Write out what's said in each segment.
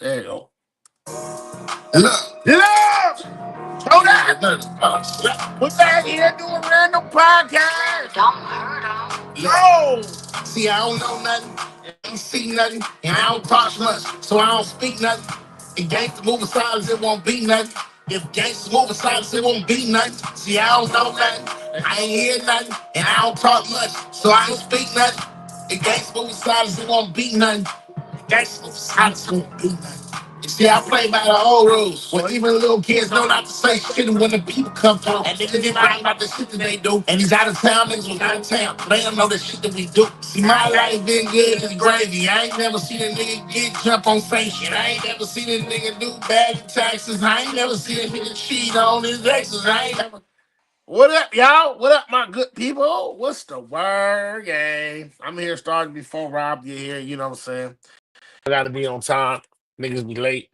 There you go. Love. Hold on. We're back here doing random podcast. Don't hurt them. Yo. See, I don't know nothing. I ain't see nothing. And I don't talk much. So I don't speak nothing. If gangsters moving silence, it won't be nothing. If gangsters moving silence, it won't be nothing. See, I don't know nothing. I ain't hear nothing. And I don't talk much. So I don't speak nothing. If gangsters moving silence, it won't be nothing. Gangsters moving silence, it won't be nothing. See, I play by the old rules. When even little kids know not to say shit when the people come through. And niggas get right about the shit that they do. And these out of town niggas was out of town. They don't know the shit that we do. See, my life been good as gravy. I ain't never seen a nigga get jump on fake shit. I ain't never seen a nigga do bad in taxes. I ain't never seen a nigga cheat on his exes. I ain't never. What up, y'all? What up, my good people? What's the word, gang? I'm here starting before Rob get here. You know what I'm saying? I gotta be on time. Niggas be late.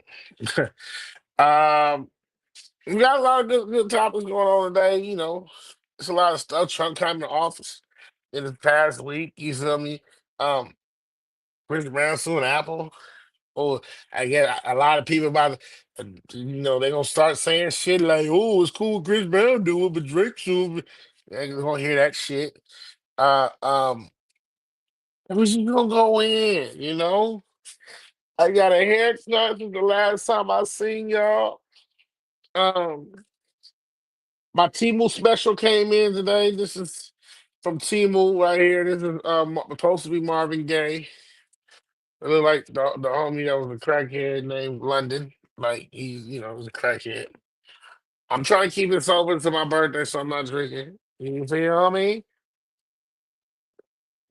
um, we got a lot of good topics going on today. You know, it's a lot of stuff. Trump coming to office in the past week. You feel me? Um, Chris Brown suing Apple. Oh, I get a lot of people about they gonna start saying shit like, "Oh, it's cool, Chris Brown do it, but Drake sued." They gonna hear that shit. Uh, um, who's gonna go in? You know, I got a haircut from the last time I seen y'all. Um, my Timu special came in today. This is from Timu right here. This is supposed to be Marvin Gaye. It look like the homie that was a crackhead named London. Like was a crackhead. I'm trying to keep this over to my birthday, so I'm not drinking. You feel me?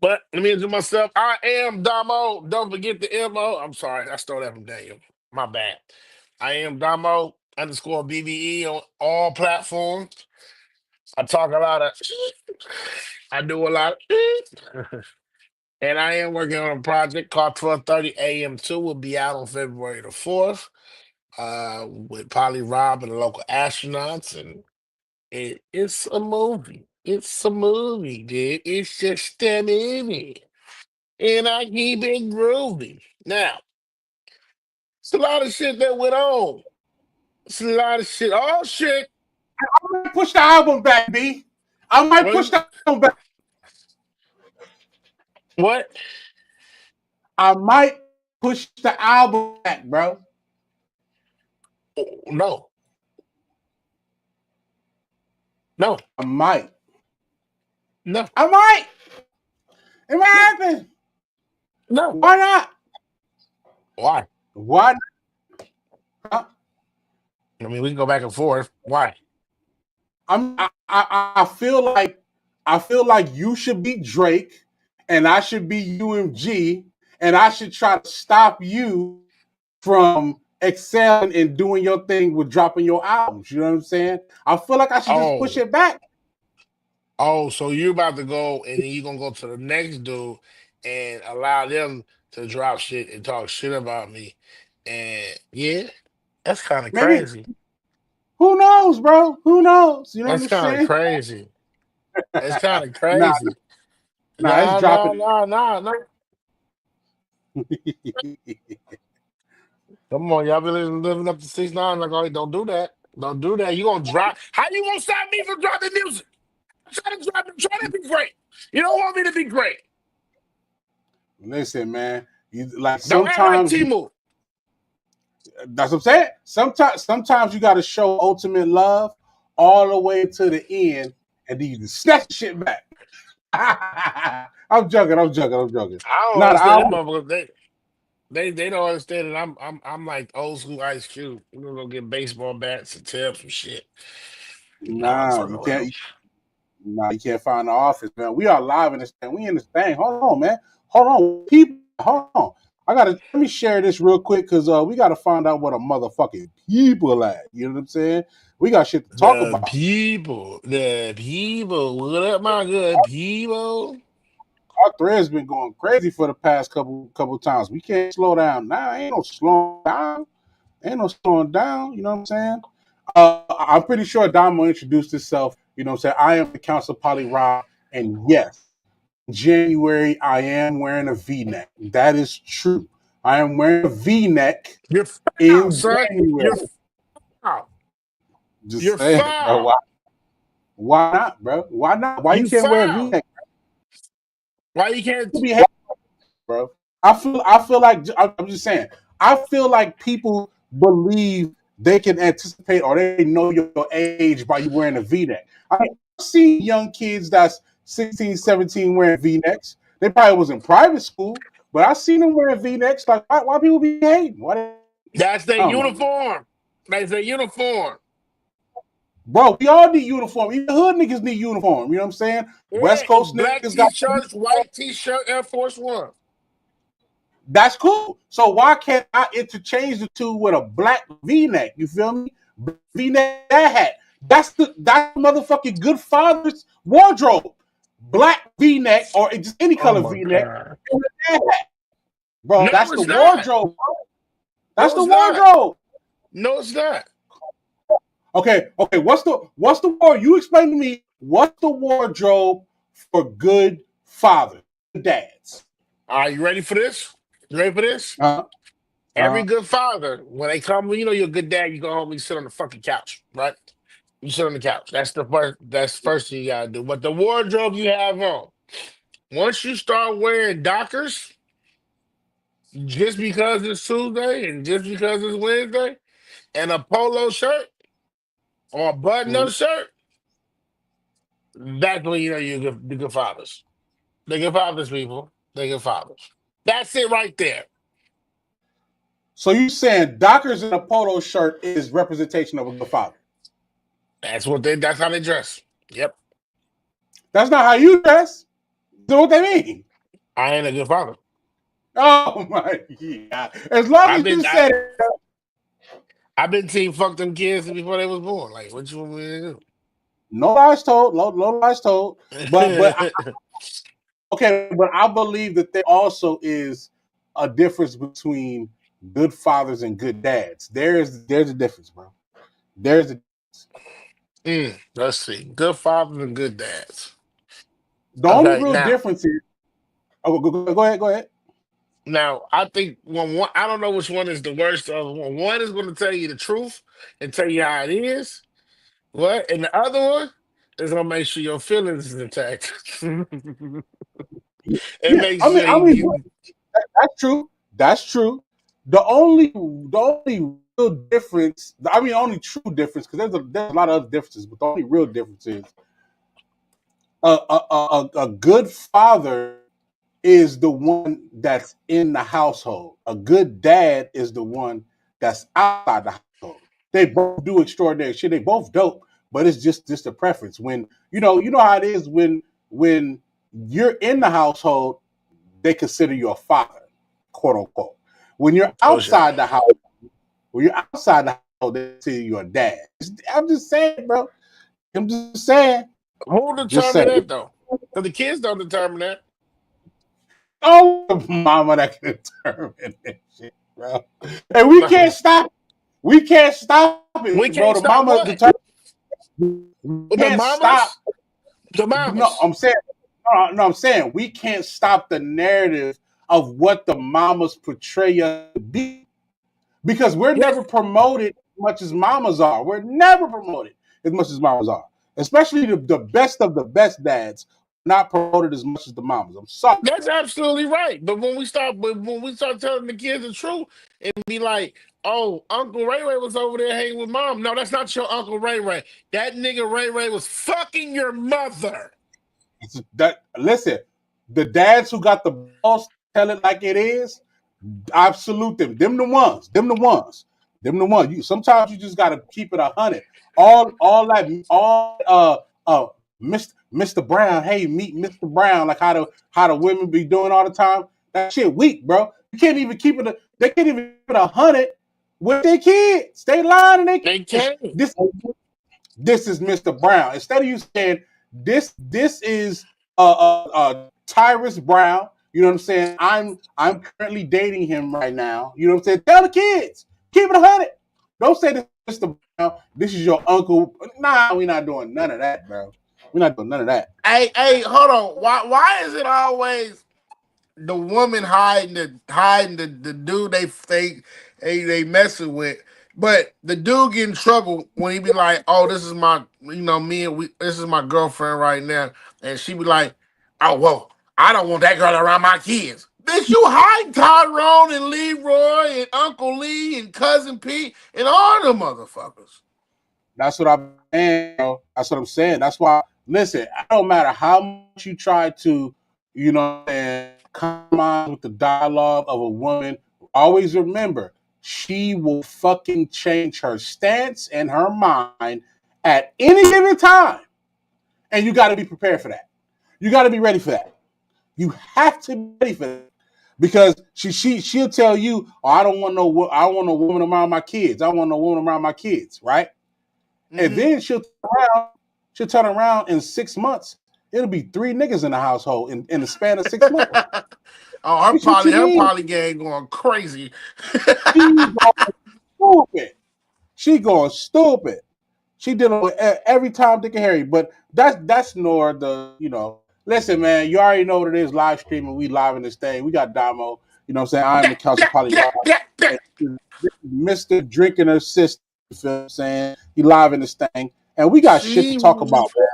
But let me introduce myself. I am Damo. Don't forget the MO. I'm sorry, I stole that from Daniel. My bad. I am Damo underscore BBE on all platforms. I talk a lot of I do a lot of and I am working on a project called 12:30 AM 2 will be out on February the 4th. With Polly Rob and the local astronauts, and it's a movie. It's a movie, dude. It's just a movie. And I keep it groovy. Now, it's a lot of shit that went on. It's a lot of shit. Oh shit. I might push the album back, B. I might push What? the album back. What? I might push the album back, bro. No. No. I might. No. I might. It might happen. No. Why not? Why? Why not? I mean, we can go back and forth. Why? I feel like you should be Drake and I should be UMG and I should try to stop you from excelling and doing your thing with dropping your albums. You know what I'm saying? I feel like I should just push Oh. it back. Oh, so you're about to go and then you're gonna go to the next dude and allow them to drop shit and talk shit about me. And yeah, that's kind of Maybe crazy. who knows, bro? Who knows? You know what That's I'm kind of saying? crazy. That's kind of nah, crazy. it's Nah, nah, dropping. nah, nah, nah. Come on, y'all be living up to 6 9 like, oh, don't do that. Don't do that. You gonna drop? How you gonna stop me from dropping music? Try to drop it. Try to be great. You don't want me to be great. Listen, man. Like Don't act like sometimes Timu. that's what I'm saying. Sometimes you got to show ultimate love all the way to the end, and then you can snatch the shit back. I'm joking. I don't Not understand them out. motherfuckers. They don't understand that I'm like old school Ice Cube. We're gonna go get baseball bats and tips and shit. Nah, I'm Nah, fucking you around. can't. Nah, you can't find the office, man. We are live in this thing. We in this thing. Hold on, man. Hold on, people. Hold on. Let me share this real quick because we gotta find out what a motherfucking people at. You know what I'm saying? We got shit to talk about. The people. What up, my good people? Our thread's been going crazy for the past couple times. We can't slow down now. Ain't no slowing down. Ain't no slowing down. You know what I'm saying? I'm pretty sure Damo introduced himself. You know what I'm saying? I am the Council Poly Rob, and yes, in January I am wearing a V-neck. That is true. I am wearing a V-neck You're foul, in son. January. You're foul. Just You're saying, bro. foul. Why not, bro? Why not? Why you You can't wear a foul. V-neck? Why you can't? Be happy, bro. I feel like I'm just saying. I feel like people believe they can anticipate or they know your age by you wearing a V-neck. I mean, I've seen young kids that's 16, 17 wearing V-necks. They probably was in private school, but I seen them wearing V-necks. Like, why people be hating? Why they, That's their I don't know, man. uniform. That's their uniform. Bro, we all need uniform. Even hood niggas need uniform. You know what I'm saying? Yeah, West Coast black niggas got t-shirts, white t-shirt, Air Force One. that's cool. So why can't I interchange the two with a black V-neck? You feel me? V-neck that hat. That's motherfucking good father's wardrobe. Black V-neck or just any Oh color my V-neck. god. Bro, No, that's the it's not. wardrobe. That's No, the it's not. wardrobe. No, it's not. Okay. What's the ward? You explain to me what's the wardrobe for good fathers, dads? Are you ready for this? You ready for this? Uh, Every uh, good father, when they come, you know you're a good dad, you go home, you sit on the fucking couch, right? You sit on the couch. That's the first thing you gotta do. But the wardrobe you have on, once you start wearing Dockers, just because it's Tuesday and just because it's Wednesday, and a polo shirt or a button-up mhm. shirt, that's when you know you're good fathers. They're good fathers, people. They're good fathers. That's it right there. So you saying Dockers in a polo shirt is representation of a good father? That's how they dress. Yep. That's not how you dress. So what they mean? I ain't a good father. Oh my god! As long I've as been you I, said I've been team fuck them kids before they was born. Like, what you want me to no lies told, no lies told. But do? okay, but I believe that there also is a difference between good fathers and good dads. There's a difference, bro. There's a Let's see. Good fathers and good dads. the only Okay, real difference is. Oh, go ahead, go ahead. now I think one I don't know which one is the worst of one. One is going to tell you the truth and tell you how it is. What? And the other one is going to make sure your feelings is intact. And Yeah, make I mean, sure I you mean, get. that's true. That's true. The only real difference, I mean, only true difference, because there's a lot of other differences, but the only real difference is a good father is the one that's in the household. A good dad is the one that's outside the household. They both do extraordinary shit. They both dope, but it's just a preference. When you know how it is when you're in the household, they consider you a father, quote unquote. When you're Oh shit. outside the house, when you're outside the house, they consider you a dad. I'm just saying, bro. I'm just saying. Who Just determined saying. that though? Because the kids don't determine that. Oh, mama, that can determine that shit, bro. And we can't stop it. We can't stop it, We bro. The can't stop mama what? determined. We The can't stop. mamas? The No, mamas. I'm saying. No, I'm saying we can't stop the narrative of what the mamas portray us to be because we're Yeah, never promoted as much as mamas are. We're never promoted as much as mamas are. Especially the best of the best dads not promoted as much as the mamas. I'm sorry, that's bro. absolutely right. But when we start telling the kids the truth and be like, "Oh, Uncle Ray Ray was over there hanging with Mom." No, that's not your Uncle Ray Ray. That nigga Ray Ray was fucking your mother. That listen, the dads who got the balls tell it like it is, I salute them. Them the ones. Them the ones. Them the ones. You sometimes you just gotta keep it 100. All Mr. Brown. Hey, meet Mr. Brown. Like how the women be doing all the time. That shit weak, bro. You can't even keep it. They can't even keep it 100 with their kids. They lying and they They kids. can't. This is Mr. Brown. Instead of you saying this is Tyrus Brown. You know what I'm saying? I'm currently dating him right now. You know what I'm saying? Tell the kids. Keep it 100. Don't say this is Mr. Brown. This is your uncle. Nah, we're not doing none of that, bro. We're not doing none of that. Hey, hold on. Why is it always the woman hiding the dude they messing with. But the dude get in trouble when he be like, "Oh, this is my, me and this is my girlfriend right now," and she be like, "Oh, well, I don't want that girl around my kids." Bitch, you hide Tyrone and Leroy and Uncle Lee and Cousin Pete and all them motherfuckers. That's what I'm saying, bro. That's what I'm saying. That's why, listen, it don't matter how much you try to, compromise with the dialogue of a woman, always remember, she will fucking change her stance and her mind at any given time. And you got to be prepared for that. You got to be ready for that. You have to be ready for that. Because she'll tell you, oh, I don't want no woman around my kids. I don't want no woman around my kids, right? And then she'll turn around in 6 months. It'll be 3 niggas in the household in the span of 6 months. Oh, Bitch, what you her mean? poly gang going crazy. She going stupid. She going stupid. She dealing with every Tom, Dick, and Harry. But that's nor the, listen, man, you already know what it is, live streaming. We live in this thing. We got Damo. You know what I'm saying? I'm Yeah, the Couch of yeah, Poly yeah, yeah, yeah. and Mr. Drinking Her Sister. You feel what I'm saying? He live in this thing. And we got shit to She talk about, man.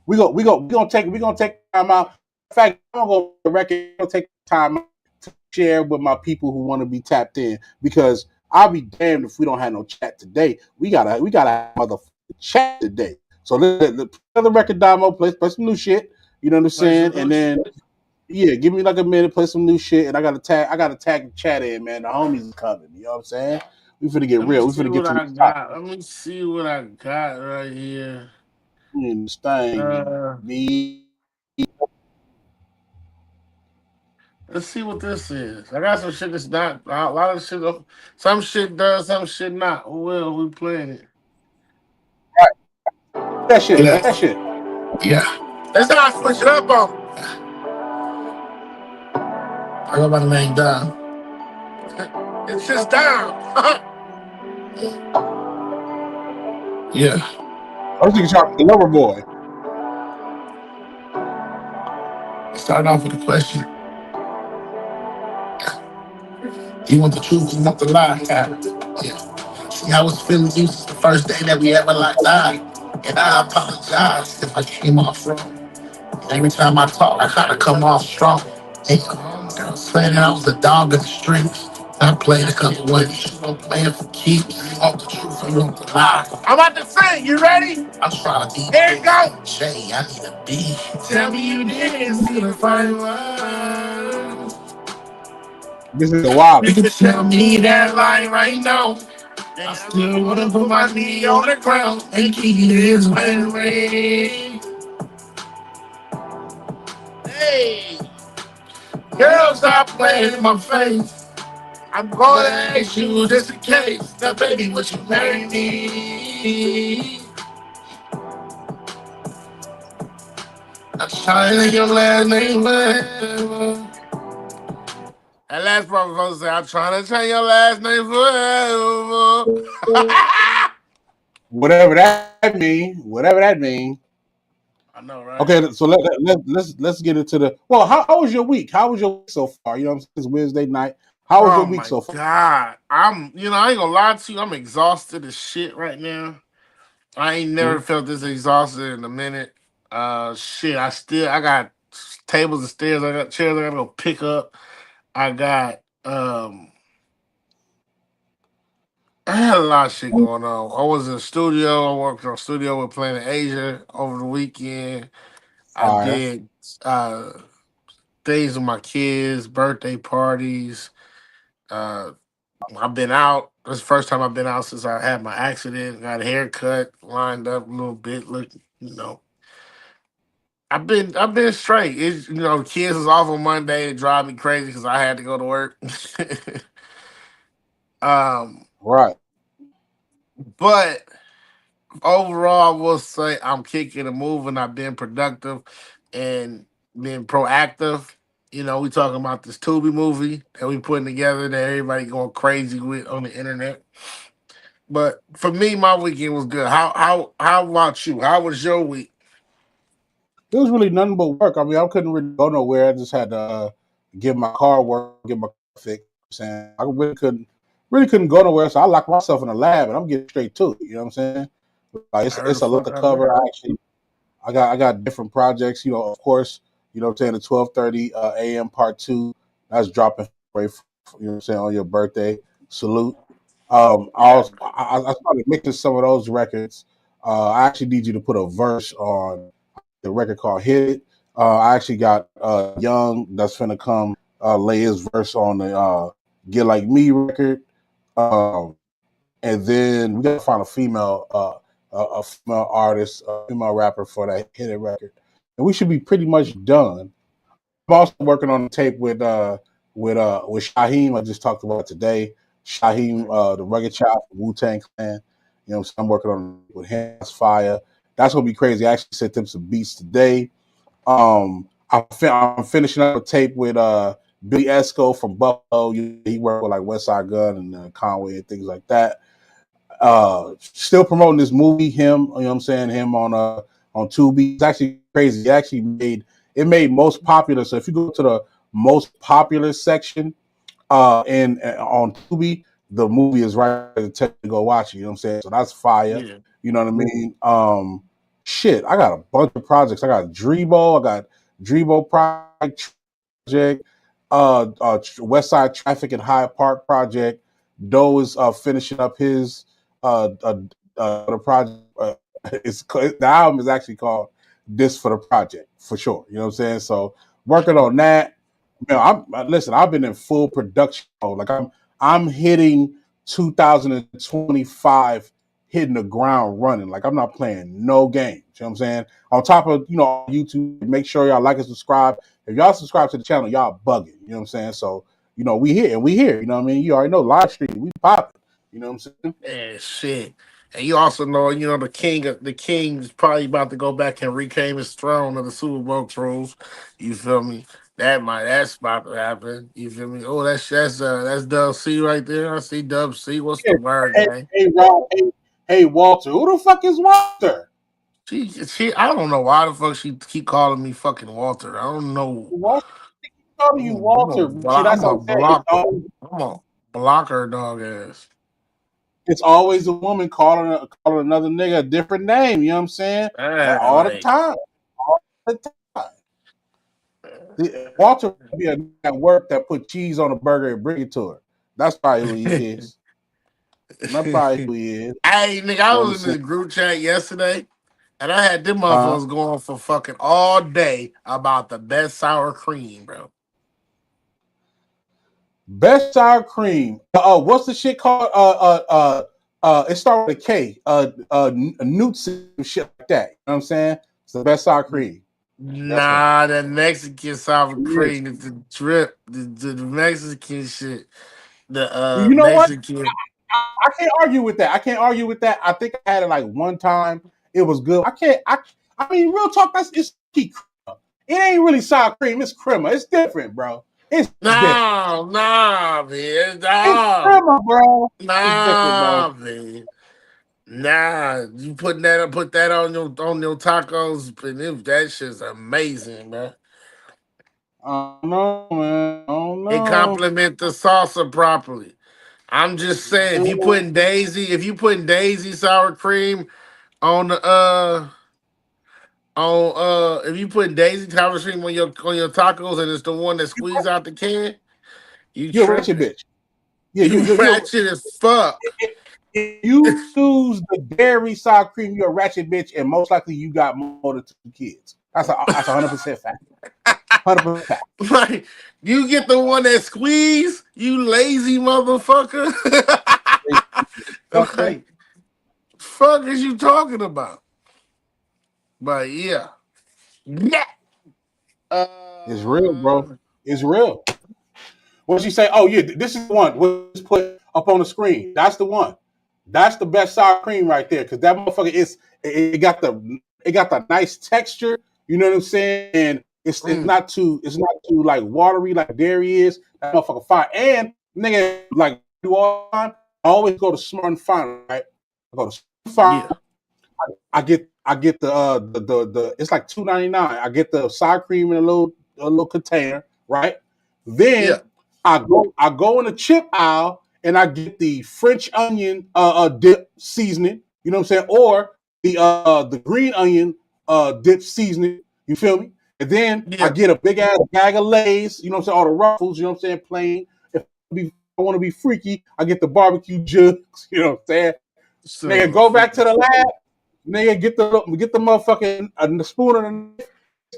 We gonna take time out. In fact, I'm gonna go record. Gonna take time out to share with my people who want to be tapped in because I'll be damned if we don't have no chat today. We gotta have motherfucking chat today. So let's play the record demo, play some new shit. You know what I'm play saying? some And new then shit. yeah, give me like a minute, play some new shit, and I gotta tag the chat in, man. The homies are coming. You know what I'm saying? We finna get Let me real. We see finna get what to I this topic. got. Let me see what I got right here. This thing, Uh, me. let's see what this is. I got some shit that's not a lot of shit. Some shit does, some shit not. Oh well, we playing it. That shit. Play that Yeah, shit. yeah. That's how I switch it up on. I go by the name down. It's just down. Yeah. I was thinking talking to the lover boy. Start off with a question. You want the truth, you want the lie. Yeah. See, I was feeling you since the first day that we ever locked eyes. And I apologize if I came off wrong. Every time I talk, I kind of come off strong. Hey, girl, saying that I was a dog in the streets. I played a couple ways. You don't play it for keeps. You want the truth, you want the lie. I'm about to sing. You ready? I'm trying to be. Here it go. Jay, I need a beat. Tell me you didn't see the fine line. This is a wild. You can tell me that line right now. I still wanna put my knee on the ground and keep this when rain. Hey, girl, stop playing in my face. I'm gonna ask you just in case. Now, baby, would you marry me? I'm trying to your last name forever. That last part was supposed to say, I'm trying to change your last name forever. Whatever that mean. Whatever that mean. I know, right? Okay, so let's get into the. Well, how was your week? How was your week so far? You know, what I'm saying? It's Wednesday night. How was your Oh week my so far? God. I ain't gonna lie to you. I'm exhausted as shit right now. I ain't never Hmm? felt this exhausted in a minute. Shit, I got tables and stairs. I got chairs I gotta go pick up. I got, I had a lot of shit going on. I was in the studio. I worked on studio with Planet Asia over the weekend. I Fire. did, uh, things with my kids, birthday parties. Uh, I've been out. This is the first time I've been out since I had my accident. Got a haircut, lined up a little bit. Look, you know, I've been straight. It's kids was off on Monday. It drive me crazy because I had to go to work. um, Right. but overall, I will say I'm kicking and moving. I've been productive and been proactive. We talking about this Tubi movie that we putting together that everybody going crazy with on the internet. But for me, my weekend was good. How about you? How was your week? it was really nothing but work. I mean, I couldn't really go nowhere. I just had to get my car work, get my car fixed. And I really couldn't go nowhere. So I locked myself in the lab, and I'm getting straight to it. You know what I'm saying? Like I heard it's the a lot fuck to out of cover. that. I got different projects. You know, of course, you know what I'm saying, the 12:30 a.m. part 2 that's dropping right, you know what I'm saying, on your birthday. Salute. Yeah. I started mixing some of those records. I actually need you to put a verse on the record called "Hit It." I actually got Young that's finna come lay his verse on the "Get Like Me" record, um, and then we gotta find a female artist, a female rapper for that "Hit It" record, and we should be pretty much done. I'm also working on a tape with Shaheem. I just talked about today. Shaheem, the rugged child from Wu-Tang Clan. You know, so I'm working on with him. That's fire. That's gonna be crazy. I actually sent them some beats today. I'm finishing up a tape with Billy Esco from Buffalo. He worked with like West Side Gun and Conway and things like that. Still promoting this movie. Him, you know what I'm saying? Him on Tubi. It's actually crazy. It made most popular. So if you go to the most popular section and on Tubi, the movie is right there to tell you to go watch it. You know what I'm saying? So that's fire. Yeah. You know what I mean? Shit, I got a bunch of projects. I got Drebo project, West Side Traffic and Hyde Park project. Doe is finishing up his the project. The album is actually called "This for the Project" for sure. You know what I'm saying? So working on that. Listen. I've been in full production mode. Like I'm hitting 2025, hitting the ground running. Like I'm not playing no games. You know what I'm saying? On top of YouTube, make sure y'all like and subscribe. If y'all subscribe to the channel, y'all bugging. You know what I'm saying? So we here and we here. You know what I mean? You already know live stream. We popping. You know what I'm saying? Yeah, shit. And you also know, the king is probably about to go back and reclaim his throne of the Super Bowl trolls. You feel me? That's about to happen. You feel me? Oh, that's Dub C right there. I see Dub C. What's the Yeah. word, Hey, gang? hey, Rob, hey, Walter. Who the fuck is Walter? She I don't know why the fuck she keep calling me fucking Walter. I don't know. Walter calling you Walter. See, that's I'm what a I'm saying. It's block. always, I'm a blocker dog ass. it's always a woman calling another nigga a different name. You know what I'm saying? All the Like, time. All the time. Walter would be a nigga at work that put cheese on a burger and bring it to her. That's probably who he is. That's probably who he is. hey, nigga, I You know what I'm was in saying? this group chat yesterday, and I had them Uh-huh. motherfuckers going for fucking all day about the best sour cream, bro. Best sour cream. What's the shit called? It starts with a K. Newt shit like that. You know what I'm saying? It's the best sour cream. That's one. Nah, that Mexican sour Yeah. cream is the drip, the Mexican shit. The You know what? Mexican. I can't argue with that. I can't argue with that. I think I had it like one time. It was good. I can't. I mean, real talk. It's crema. It ain't really sour cream. It's crema. It's different, bro. It's different. No, nah, man. It's Nah, crema, bro. It's different, bro. nah, man. Nah, you put that on your tacos, and that shit's amazing, man. I don't know, man. I don't It know. complement the salsa properly. I'm just saying, if you putting Daisy sour cream on the if you put Daisy sour cream on your tacos and it's the one that squeeze out the can, you You're a wretched tripping. bitch. Yeah, You you're ratchet as fuck. if you use the dairy sour cream, you're a ratchet bitch, and most likely you got more than 2 kids. That's 100% fact. 100% fact. Like, you get the one that squeeze, you lazy motherfucker. You know what I'm saying? Like, fuck is you talking about? But yeah. Yeah. It's real, Uh, bro. It's real. Once you say, "Oh yeah, this is the one," we'll just put up on the screen. That's the one. That's the best sour cream right there, because that motherfucker it got the nice texture. You know what I'm saying? And mm, it's not too like watery like dairy is. That motherfucker fine. And nigga, like do all the time, I always go to Smart and Final, right? I go to Smart and yeah. Final. I get the it's like $2.99. I get the sour cream in a little container, right? Yeah. Then I go in the chip aisle and I get the French onion dip seasoning, you know what I'm saying, or the green onion dip seasoning. You feel me? And then I Yeah. get a big ass bag of Lay's, you know what I'm saying, all the Ruffles, you know what I'm saying, plain. If I want to be freaky, I get the barbecue jugs, you know what I'm saying. Son Nigga, of a go back to freaking the lab. Nigga, get the motherfucking the spoon and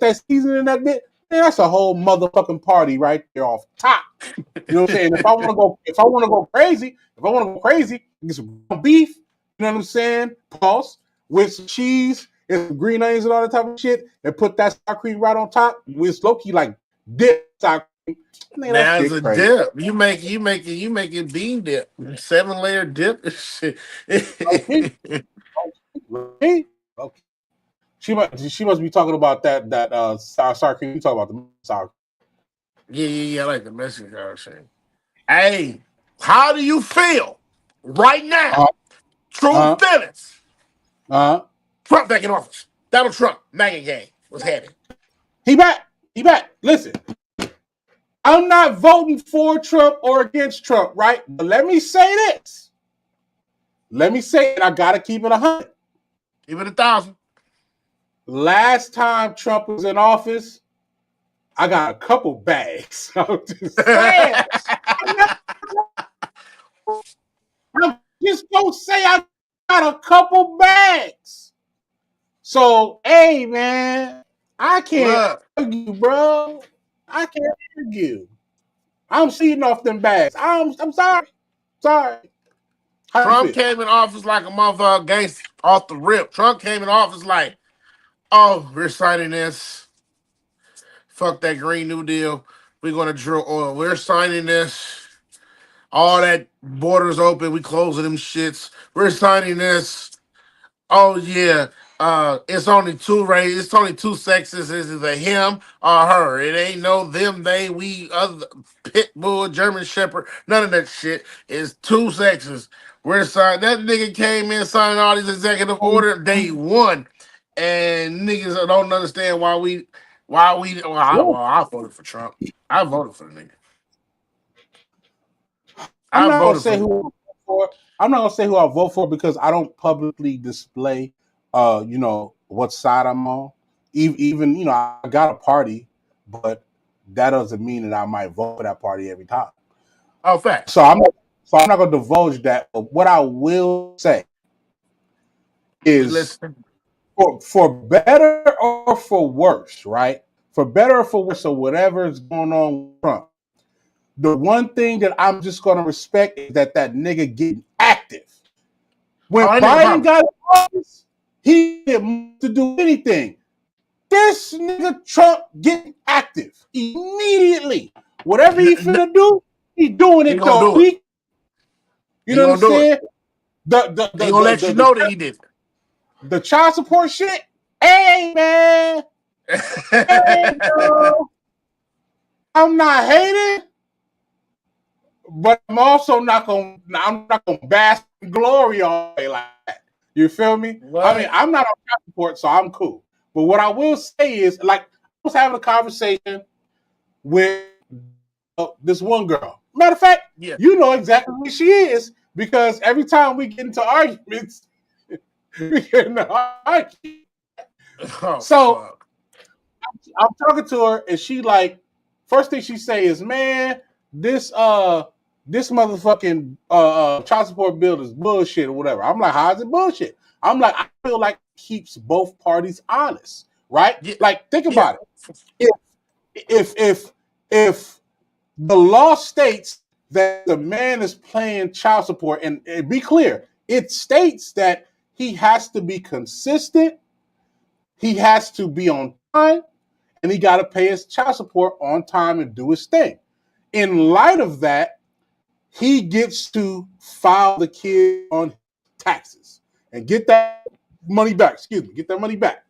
that seasoning that bit. Man, that's a whole motherfucking party right there off top. You know what I'm saying? If I want to go crazy, get some beef. You know what I'm saying? Pause with some cheese and some green onions and all that type of shit, and put that sour cream right on top with low-key like dip sour cream. Man, that Now it's shit a crazy. dip. You make it bean dip. 7-layer dip. Shit. Okay. Okay. Okay. She must be talking about that sour cream. You talk about the sour. Yeah. I like the Mexican shit. Hey, how do you feel right now? Uh True huh. feelings. Uh huh. Trump back in office. Donald Trump, MAGA gang. What's happening? He back. He back. Listen, I'm not voting for Trump or against Trump, right? But let me say this. Let me say it. I gotta keep it 100. Even 1,000. Last time Trump was in office, I got a couple bags. I'm just saying. I'm just gonna say I got a couple bags. So, hey, man, I can't Look, argue, bro. I can't argue. I'm seeing off them bags. I'm sorry. Sorry. How you Trump feel? came in office like a motherfucker gangster off the rip. Trump came in office like, oh, we're signing this. Fuck that Green New Deal. We're gonna drill oil. We're signing this. All that borders open. We closing them shits. We're signing this. Oh yeah. It's only two race. It's only two sexes. It's either him or her. It ain't no them, they, we, other pit bull, German Shepherd. None of that shit. It's two sexes. We're signing. That nigga came in signing all these executive orders day one, and niggas don't understand why we. I voted for Trump. I voted for the nigga. I'm I not gonna voted say for. who I vote for. I'm not gonna say who I vote for because I don't publicly display, what side I'm on. Even I got a party, but that doesn't mean that I might vote for that party every time. Oh, facts. So I'm not gonna divulge that. But what I will say We is, listen. for better or for worse, right? For better or for worse, or whatever is going on with Trump. The one thing that I'm just gonna respect is that nigga getting active. When Oh, that nigga Biden popping. got in office, he didn't to do anything. This nigga Trump getting active immediately. Whatever he finna do, he doing He it gonna though. do it. You He know what I'm gonna do it. saying? The the He the gonna the let the, you the, know that he did the child support shit. Hey man, hey it. bro. I'm not hating, but I'm not gonna bask in glory all day like that. You feel me? I mean, What? I'm not on child support, so I'm cool. But what I will say is, like, I was having a conversation with this one girl. Matter of fact, Yeah. you know exactly who she is because every time we get into arguments, we get into arguments. Oh So fuck. I'm talking to her, and she like, first thing she say is, "Man, this this motherfucking child support bill is bullshit or whatever." I'm like, "How is it bullshit?" I'm like, "I feel like it keeps both parties honest, right? Yeah. Like, think Yeah. about it. If the law states that the man is paying child support, and be clear, it states that he has to be consistent, he has to be on time, and he got to pay his child support on time and do his thing. In light of that, he gets to file the kid on taxes and get that money back. Excuse me, get that money back.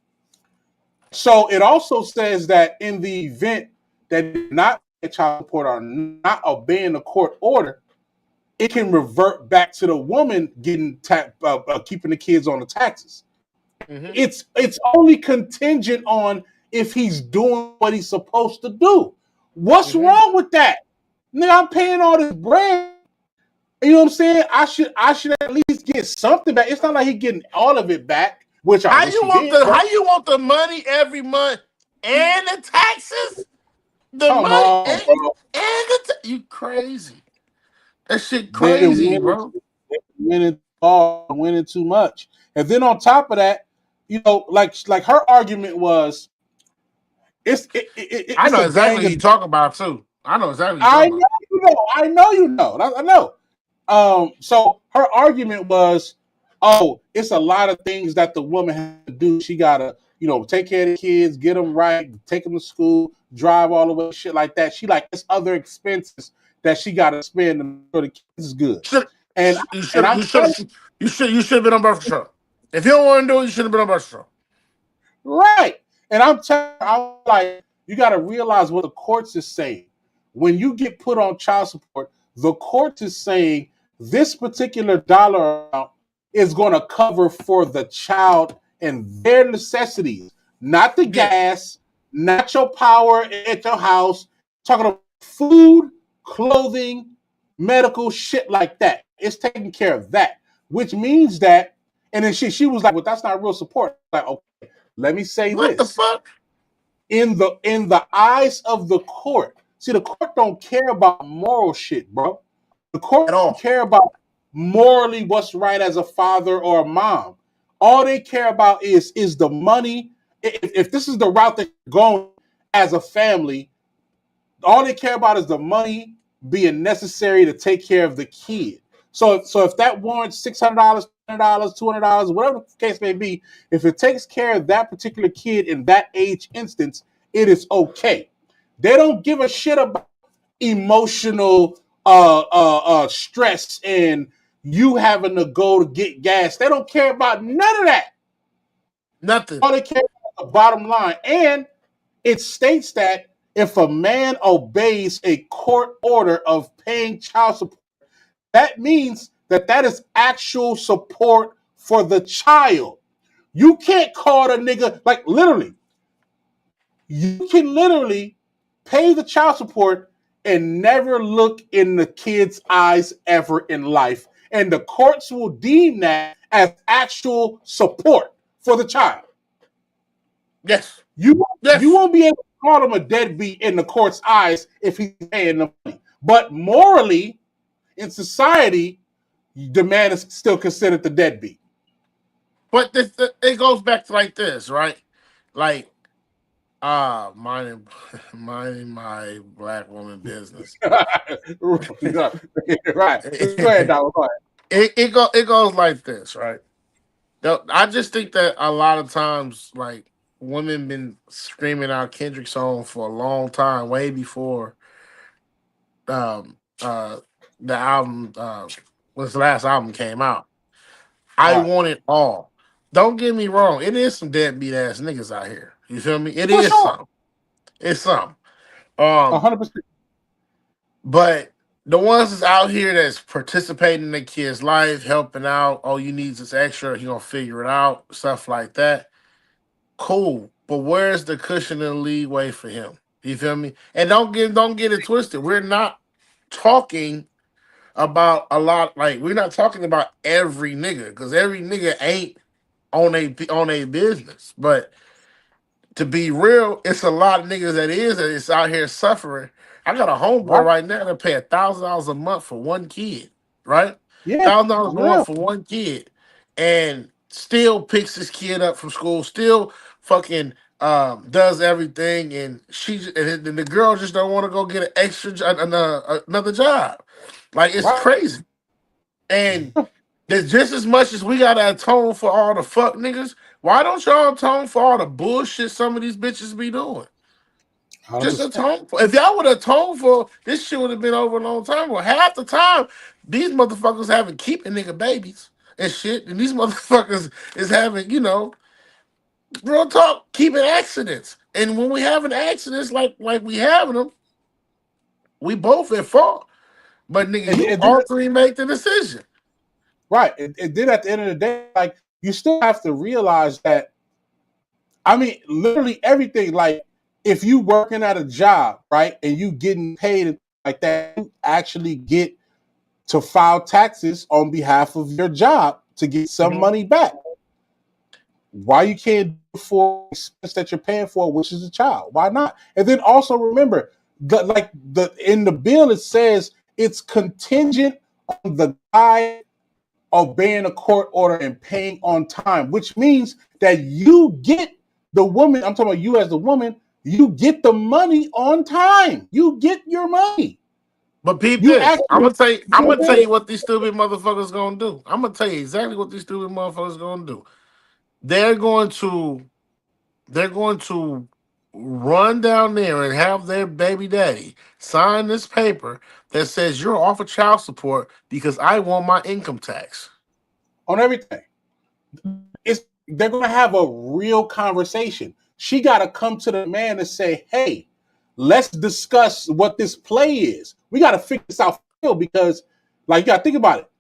So it also says that in the event that not paying child support or not obeying the court order, it can revert back to the woman getting keeping the kids on the taxes. It's only contingent on if he's doing what he's supposed to do. What's wrong with that? Nigga, I'm paying all this bread. You know what I'm saying? I should at least get something back. It's not like he getting all of it back, which I wish he did. How you want the money every month and the taxes? The Come money on, bro. you crazy. That shit They crazy, bro. winning too much. And then on top of that, you know, like her argument was I it's know a exactly gang what of you talking about too. I know exactly what you I talking about. know you know. I know you know. I know. So her argument was, oh, it's a lot of things that the woman has to do. She gotta, you know, take care of the kids, get them right, take them to school, drive all the way, shit like that. She like it's other expenses that she gotta spend to make sure the kids is good. Should And you and should I'm you should telling you should have been on birth control. If you don't want to do it, you should have been on birth control. right. And I'm telling her, I'm like, you got to realize what the courts is saying. When you get put on child support, the court is saying this particular dollar amount is going to cover for the child and their necessities, not the Yeah. gas, not your power at your house. Talking about food, clothing, medical shit like that. It's taking care of that, which means that. And then she was like, "Well, that's not real support." Like, okay, let me say What the this: fuck? in the eyes of the court, see, the court don't care about moral shit, bro. The At court don't all. care about morally what's right as a father or a mom. All they care about is the money. If this is the route that you're going as a family, all they care about is the money being necessary to take care of the kid. So if that warrants $600, $100, $200, whatever the case may be, if it takes care of that particular kid in that age instance, it is okay. They don't give a shit about emotional stress and you having to go to get gas. They don't care about none of that. Nothing. All they care about the bottom line. And it states that if a man obeys a court order of paying child support, that means that that is actual support for the child. You can't call a nigga, like literally, you can literally pay the child support and never look in the kid's eyes ever in life. And the courts will deem that as actual support for the child. Yes. You Yes. won't be able to call him a deadbeat in the court's eyes if he's paying the money. But morally, in society, the man is still considered the deadbeat. But it goes back to like this, right? Like, minding minding my black woman business. Right. Go ahead, Dog. Go ahead. It goes like this, right? I just think that a lot of times, like, women been screaming out Kendrick's song for a long time, way before um the album was the last album came out. I Right. want it all. Don't get me wrong, it is some deadbeat ass niggas out here. You feel me? It For is sure. some. It's some. Um, 100%. but the ones that's out here that's participating in the kid's life, helping out, oh, you need this extra, he gonna figure it out, stuff like that. Cool. But where's the cushion and leeway for him? You feel me? And don't get it twisted. We're not talking about a lot, like we're not talking about every nigga, because every nigga ain't on a business. But to be real, it's a lot of niggas that is out here suffering. I got a homeboy Right. right now that pay $1,000 a month for one kid, right? Yeah. $1,000 a Yeah. month for one kid, and still picks his kid up from school, still fucking does everything, and and the girl just don't want to go get an another job. Like, it's Right. crazy. And there's just as much as we gotta atone for all the fuck niggas. Why don't y'all atone for all the bullshit some of these bitches be doing? Just 100%. atone for. If y'all would atone for, this shit would have been over a long time ago. Half the time, these motherfuckers having keeping nigga babies and shit, and these motherfuckers is having, real talk, keeping accidents. And when we having accidents like we having them, we both at fault. But nigga, you And then all three make the decision. right. And then at the end of the day, like you still have to realize that, I mean, literally everything, like if you working at a job, right, and you getting paid like that, you actually get to file taxes on behalf of your job to get some money back. Why you can't do it for expense that you're paying for, which is a child? Why not? And then also remember, in the bill it says it's contingent on the guy obeying a court order and paying on time, which means that you get the woman. I'm talking about you as the woman. You get the money on time. You get your money. But peep You this. I'm actually, gonna tell you. I'm gonna tell you what these stupid motherfuckers gonna do. I'm gonna tell you exactly what these stupid motherfuckers gonna do. They're going to. They're going to run down there and have their baby daddy sign this paper that says you're off of child support because I want my income tax. on everything. They're gonna have a real conversation. She got to come to the man and say, "Hey, let's discuss what this play is. We got to figure this out because, like, you got to think about it.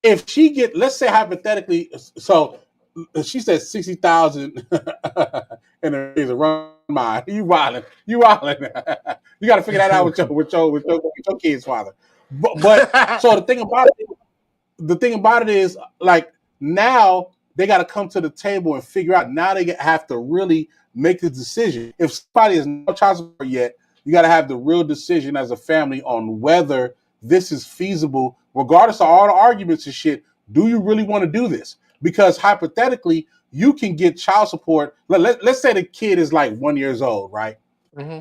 If she get, let's say hypothetically, so she said 60,000 and a run mine. You wilding, you wilding. You got to figure that out with your kid's father. But so the thing about it is, like, now they got to come to the table and figure out. Now they have to really make the decision. If somebody is no child support yet, you got to have the real decision as a family on whether this is feasible, regardless of all the arguments and shit. Do you really want to do this? Because hypothetically, you can get child support. Let's say the kid is like 1 year old, right?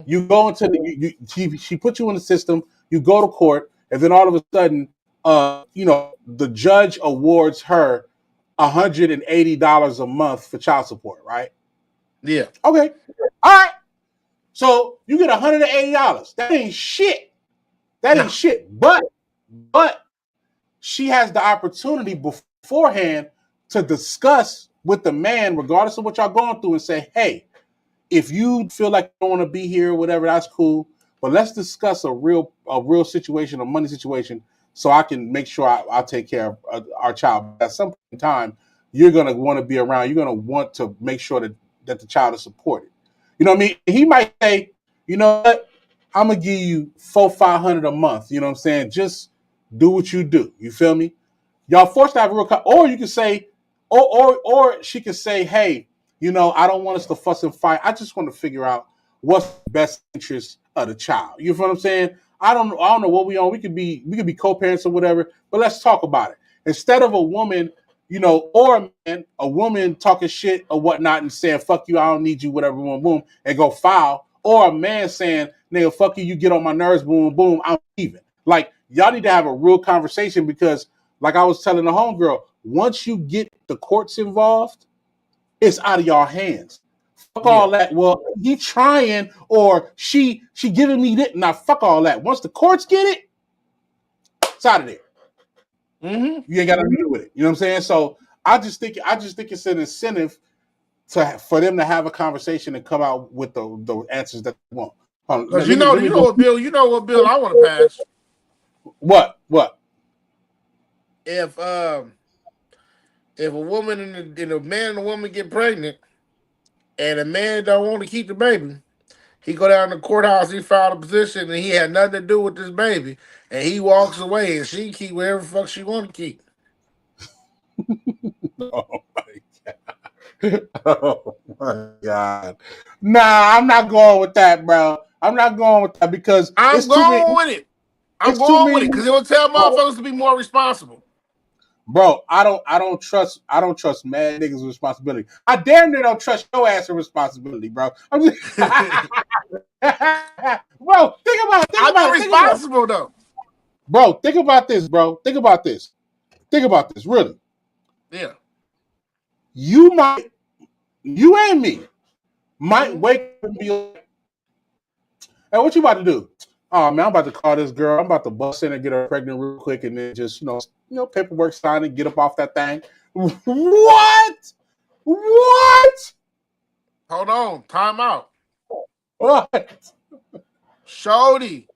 You go into she put you in the system. You go to court, and then all of a sudden, the judge awards her $180 a month for child support, right? Yeah. Okay. All right. So you get $180. That ain't shit. That ain't shit. But she has the opportunity beforehand to discuss with the man, regardless of what y'all going through, and say, hey, if you feel like you don't want to be here or whatever, that's cool. But let's discuss a real situation, a money situation, so I can make sure I'll take care of our child. At some point in time, you're going to want to be around. You're going to want to make sure that the child is supported. You know what I mean? He might say, you know what? I'm going to give you $400-500 a month. You know what I'm saying? Just do what you do. You feel me? Y'all forced to have a real, or you can say, or she could say, hey, I don't want us to fuss and fight. I just want to figure out what's the best interest of the child. You know what I'm saying? I don't know what we on. We could be co-parents or whatever, but let's talk about it. Instead of a woman, or a man, a woman talking shit or whatnot and saying, fuck you, I don't need you, whatever, boom, boom, and go foul. Or a man saying, nigga, fuck you, you get on my nerves, boom, boom, I'm leaving. Like, y'all need to have a real conversation because, like I was telling the homegirl, once you get the courts involved, it's out of y'all hands. Fuck all that. Well, he trying or she giving me this. Now, fuck all that. Once the courts get it, it's out of there. You ain't got nothing to do with it. You know what I'm saying? So I just think it's an incentive for them to have a conversation and come out with the answers that they want. Because you know what bill I want to pass. What? If a woman and a man and a woman get pregnant, and a man don't want to keep the baby, he go down to the courthouse, he filed a petition, and he had nothing to do with this baby, and he walks away, and she keep whatever the fuck she want to keep. Oh my god! Oh my god! Nah, I'm not going with that, bro. I'm not going with that because I'm going with it. I'm going with it because it will tell motherfuckers to be more responsible. Bro, I don't trust mad niggas with responsibility. I damn near don't trust your ass with responsibility, bro. I'm just bro, think about it. Responsible though. Bro, think about this, bro. Think about this, really. Yeah. You and me might wake up and be like, hey, what you about to do? Oh man, I'm about to call this girl. I'm about to bust in and get her pregnant real quick, and then just paperwork sign and get up off that thing. What? Hold on, time out. What? Shorty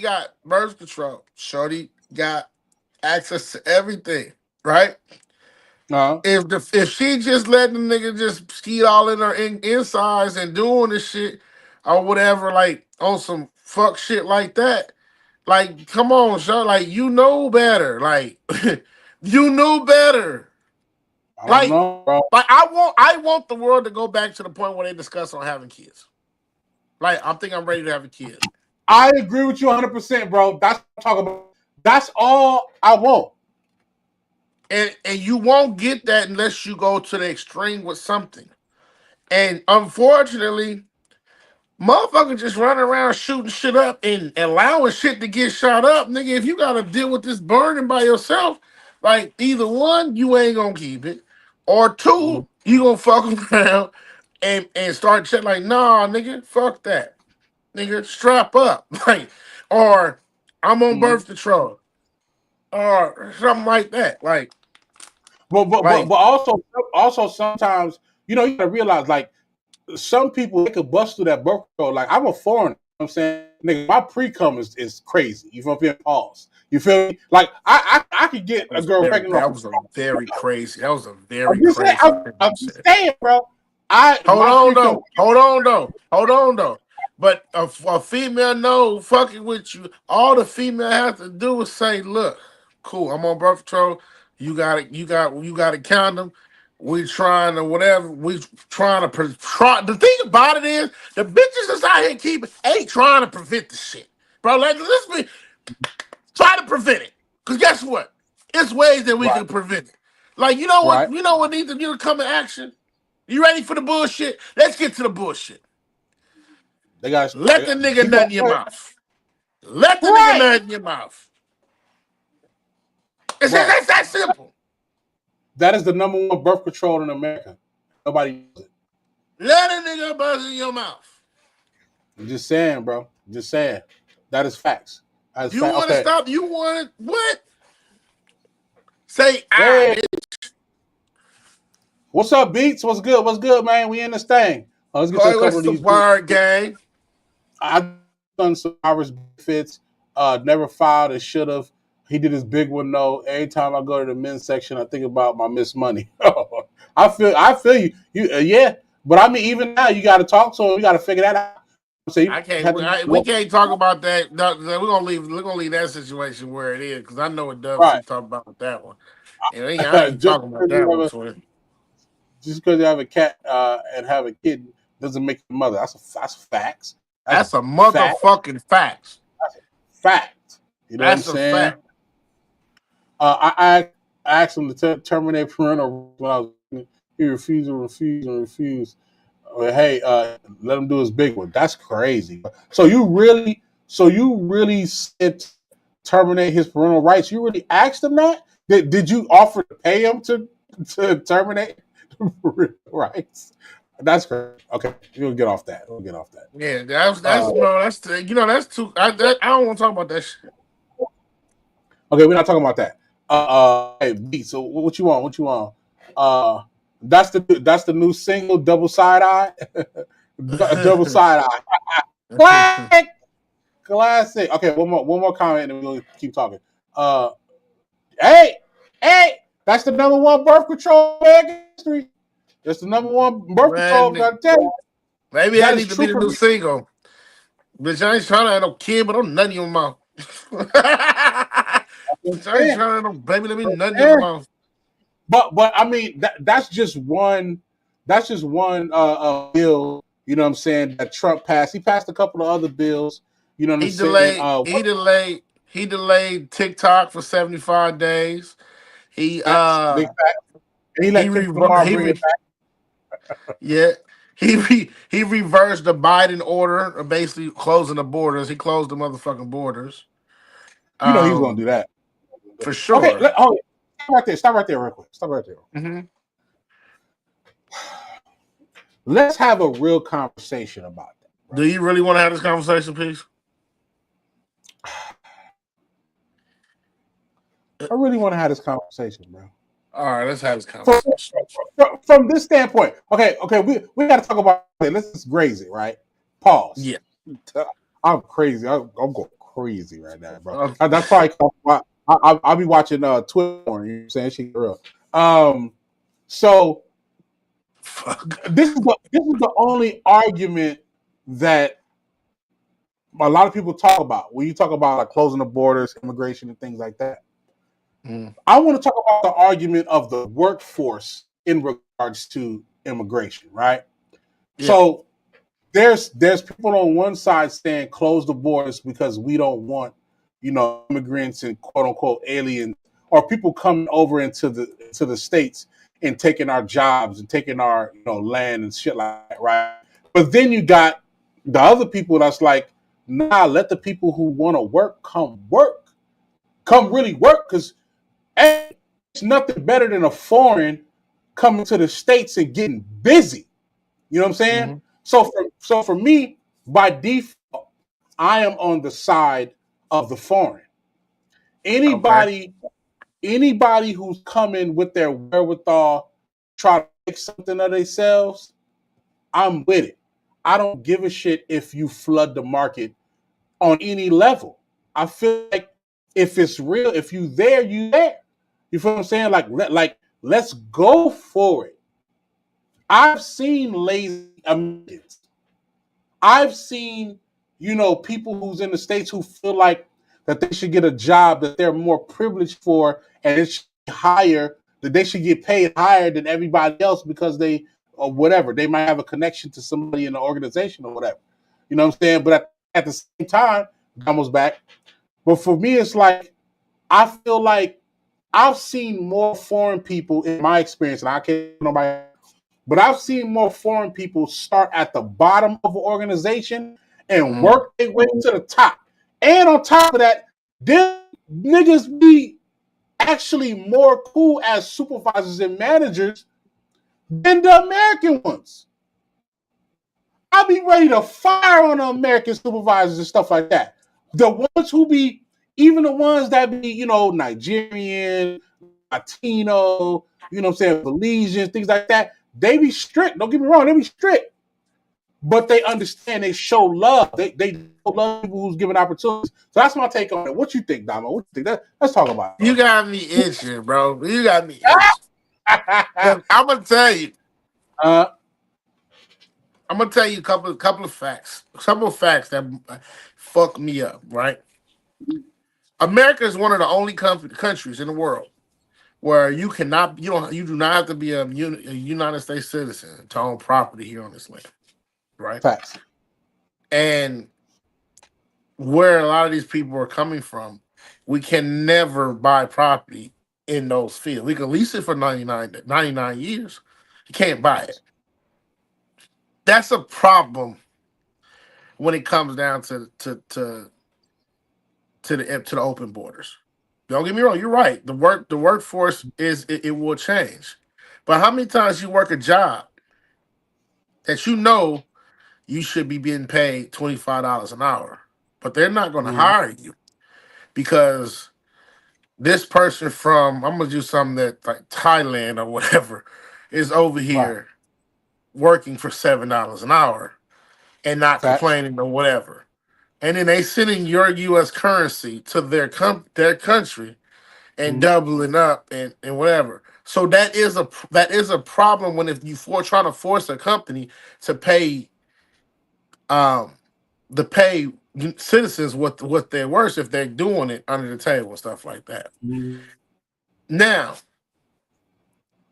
got birth control. Shorty got access to everything, right? If she just letting the nigga just skeet all in her insides and doing this shit or whatever, like on some fuck shit like that, like come on, son, like you know better, like you knew better, I don't like know, bro. I want the world to go back to the point where they discuss on having kids. Like I'm ready to have a kid. I agree with you 100%, bro. That's what I'm talking about. That's all I want. And you won't get that unless you go to the extreme with something. And unfortunately, motherfuckers just running around shooting shit up and allowing shit to get shot up, nigga. If you gotta deal with this burning by yourself, like either one, you ain't gonna keep it, or Mm-hmm. two, you gonna fuck around and start shit like, nah, nigga, fuck that, nigga, strap up, like, or I'm on Mm-hmm. birth control, or something like that, But also sometimes, you gotta realize, like, some people, they could bust through that birth control. Like, I'm a foreigner, you know what I'm saying? Nigga, my pre-cum is crazy. You feel me? Pause. You feel me? Like, I could get a girl pregnant off that of, was a very crazy. That was a I'm very just saying, crazy thing I'm you just said. saying, bro. Hold My on pre-cum, though. Hold on though. Hold on though. But a female no fucking with you. All the female has to do is say, "Look, cool. I'm on birth control. You got it. You got a condom. We trying to whatever. We trying to try. The thing about it is, the bitches that's out here ain't trying to prevent the shit, bro. Like let's be try to prevent it. Cause guess what? It's ways that we right, can prevent it. Like you know what? right. You know what needs to come in action. You ready for the bullshit? Let's get to the bullshit. Let the nigga Keep nut on in your going. mouth. Let the nigga Right, nut in your mouth. bro. It's that simple. That is the number one birth control in America. Nobody uses it. Let a nigga buzz in your mouth. I'm just saying, bro. Just saying. That is facts. That is You fact. want to Okay. stop? You want what? Say Hey, bitch. what's up, Beats? What's good? What's good, man? We in this thing. Let's get to a Boy, couple what's of the these people. word, gang? I've done some Irish benefits. Never filed and should have. He did his big one though. Every time I go to the men's section, I think about my missed money. I feel you. Yeah. But I mean, even now, you got to talk to him. You got to figure that out. So you I can't. have to We can't talk about that. No, no, we're gonna leave. We're gonna leave that situation where it is because I know what Dub right. C talked about with that one. And I ain't just talking about because that one, twin. you have a cat and have a kid doesn't make you a mother. That's facts. That's That's a fact. motherfucking fact. Fact. You know what I'm That's a saying? fact. I asked him to terminate parental when I was. He refused. Hey, let him do his big one. That's crazy. So you really said terminate his parental rights? You really asked him that? Did you offer to pay him to terminate the parental rights? That's crazy. Okay, we'll get off that. Yeah, that's Uh, that's no, that's that's too. I don't want to talk about that shit. okay, we're not talking about that. Hey, B. So what you want? What you want? Uh, that's the new single, double side eye, double side eye. Classic. Okay, one more comment, and then we'll keep talking. Uh, hey, that's the number one birth control in history. That's the number one birth control. Man, Gotta tell you, maybe that that is need to be true the for new me. single. Bitch, I ain't trying to have no kid, but I'm nutting your mouth. Bitch, I ain't trying to have no baby, let me nut in your Yeah. mouth. But I mean that's just one bill, you know what I'm saying, that Trump passed. He passed a couple of other bills, you know what I'm He saying? delayed. He delayed TikTok for 75 days. He That's big fact. And he he let Kendrick Lamar he bring it back. yeah. He reversed the Biden order of basically closing the borders. He closed the motherfucking borders. You know he's gonna do Um, that. for Okay, sure. stop right there real quick. Stop right there. Hmm. Let's have a real conversation about that, Do bro. you really want to have this conversation, please? I really want to have this conversation, bro. All right, let's have this From, conversation. from this standpoint, okay, we got to talk about it. Let's just graze it, right? Pause. Yeah. I'm crazy. I'm going crazy right now, bro. Uh, That's probably why I'll be watching Twitter. You know what I'm saying? She's real. So Fuck. this is the only argument that a lot of people talk about when you talk about like closing the borders, immigration, and things like that. Mm. I want to talk about the argument of the workforce in regards to immigration, right? Yeah. So there's people on one side saying close the borders because we don't want, immigrants and quote unquote aliens or people coming over into the states and taking our jobs and taking our land and shit like that, right? But then you got the other people that's like, nah, let the people who want to work, come really work, because hey, it's nothing better than a foreign coming to the states and getting busy. You know what I'm saying? Mm-hmm. So for me, by default, I am on the side of the foreign. Okay. Anybody who's coming with their wherewithal, try to make something of themselves, I'm with it. I don't give a shit if you flood the market on any level. I feel like if it's real, if you there, you there. You feel what I'm saying? Let's go for it. I've seen lazy Americans. I've seen, people who's in the States who feel like that they should get a job that they're more privileged for and it should be higher, that they should get paid higher than everybody else because they, or whatever, they might have a connection to somebody in the organization or whatever. You know what I'm saying? But at the same time, almost back. But for me, it's like, I feel like I've seen more foreign people in my experience, and I can't nobody, but I've seen more foreign people start at the bottom of an organization and Mm. work their way to the top. And on top of that, them niggas be actually more cool as supervisors and managers than the American ones. I'll be ready to fire on the American supervisors and stuff like that. The ones who be, even the ones that be, Nigerian, Latino, what I'm saying, Belizeans, things like that, they be strict. Don't get me wrong, they be strict. But they understand, they show love. They show love people who's given opportunities. So that's my take on it. What you think, Damo? What you think? Let's talk about You got me itching, bro. You got me itching. it. 'Cause I'm gonna tell you. uh, I'm gonna tell you a couple of facts. Couple of facts that fuck me up. Right. America is one of the only countries in the world where you do not have to be a United States citizen to own property here on this land. Right. Facts. And where a lot of these people are coming from, we can never buy property in those fields. We can lease it for 99 years. You can't buy it. That's a problem when it comes down to the open borders. Don't get me wrong, you're right. The workforce it will change. But how many times you work a job that you should be getting paid $25 an hour, but they're not going to Mhm. hire you because this person from, I'm gonna do something that like Thailand or whatever, is over Right. here working for $7 an hour and not Facts. complaining or whatever. And then they sending your US currency to their country and Mhm. doubling up and whatever. So that is a problem when if you trying to force a company to pay um to pay citizens what they're worth if they're doing it under the table and stuff like that. Mhm. Now,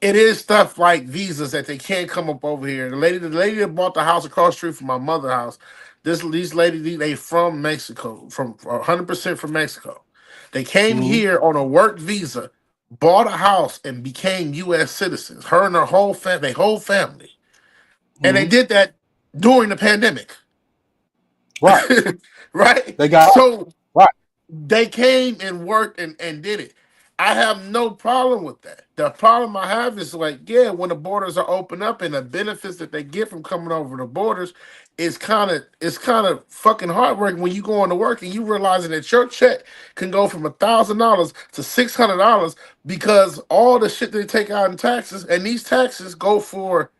it is stuff like visas that they can't come up over here. The lady that bought the house across the street from my mother's house, these ladies, they from Mexico, from 100% from Mexico. They came Mhm. here on a work visa, bought a house, and became U.S. citizens. Her and her whole family, and they Mhm. did that during the pandemic, Right. right? They got So right. they came and worked and did it. I have no problem with that. The problem I have is like, yeah, when the borders are open up and the benefits that they get from coming over the borders it's kind of fucking heartbreaking when you go into work and you realizing that your check can go from $1,000 to $600 because all the shit they take out in taxes, and these taxes go for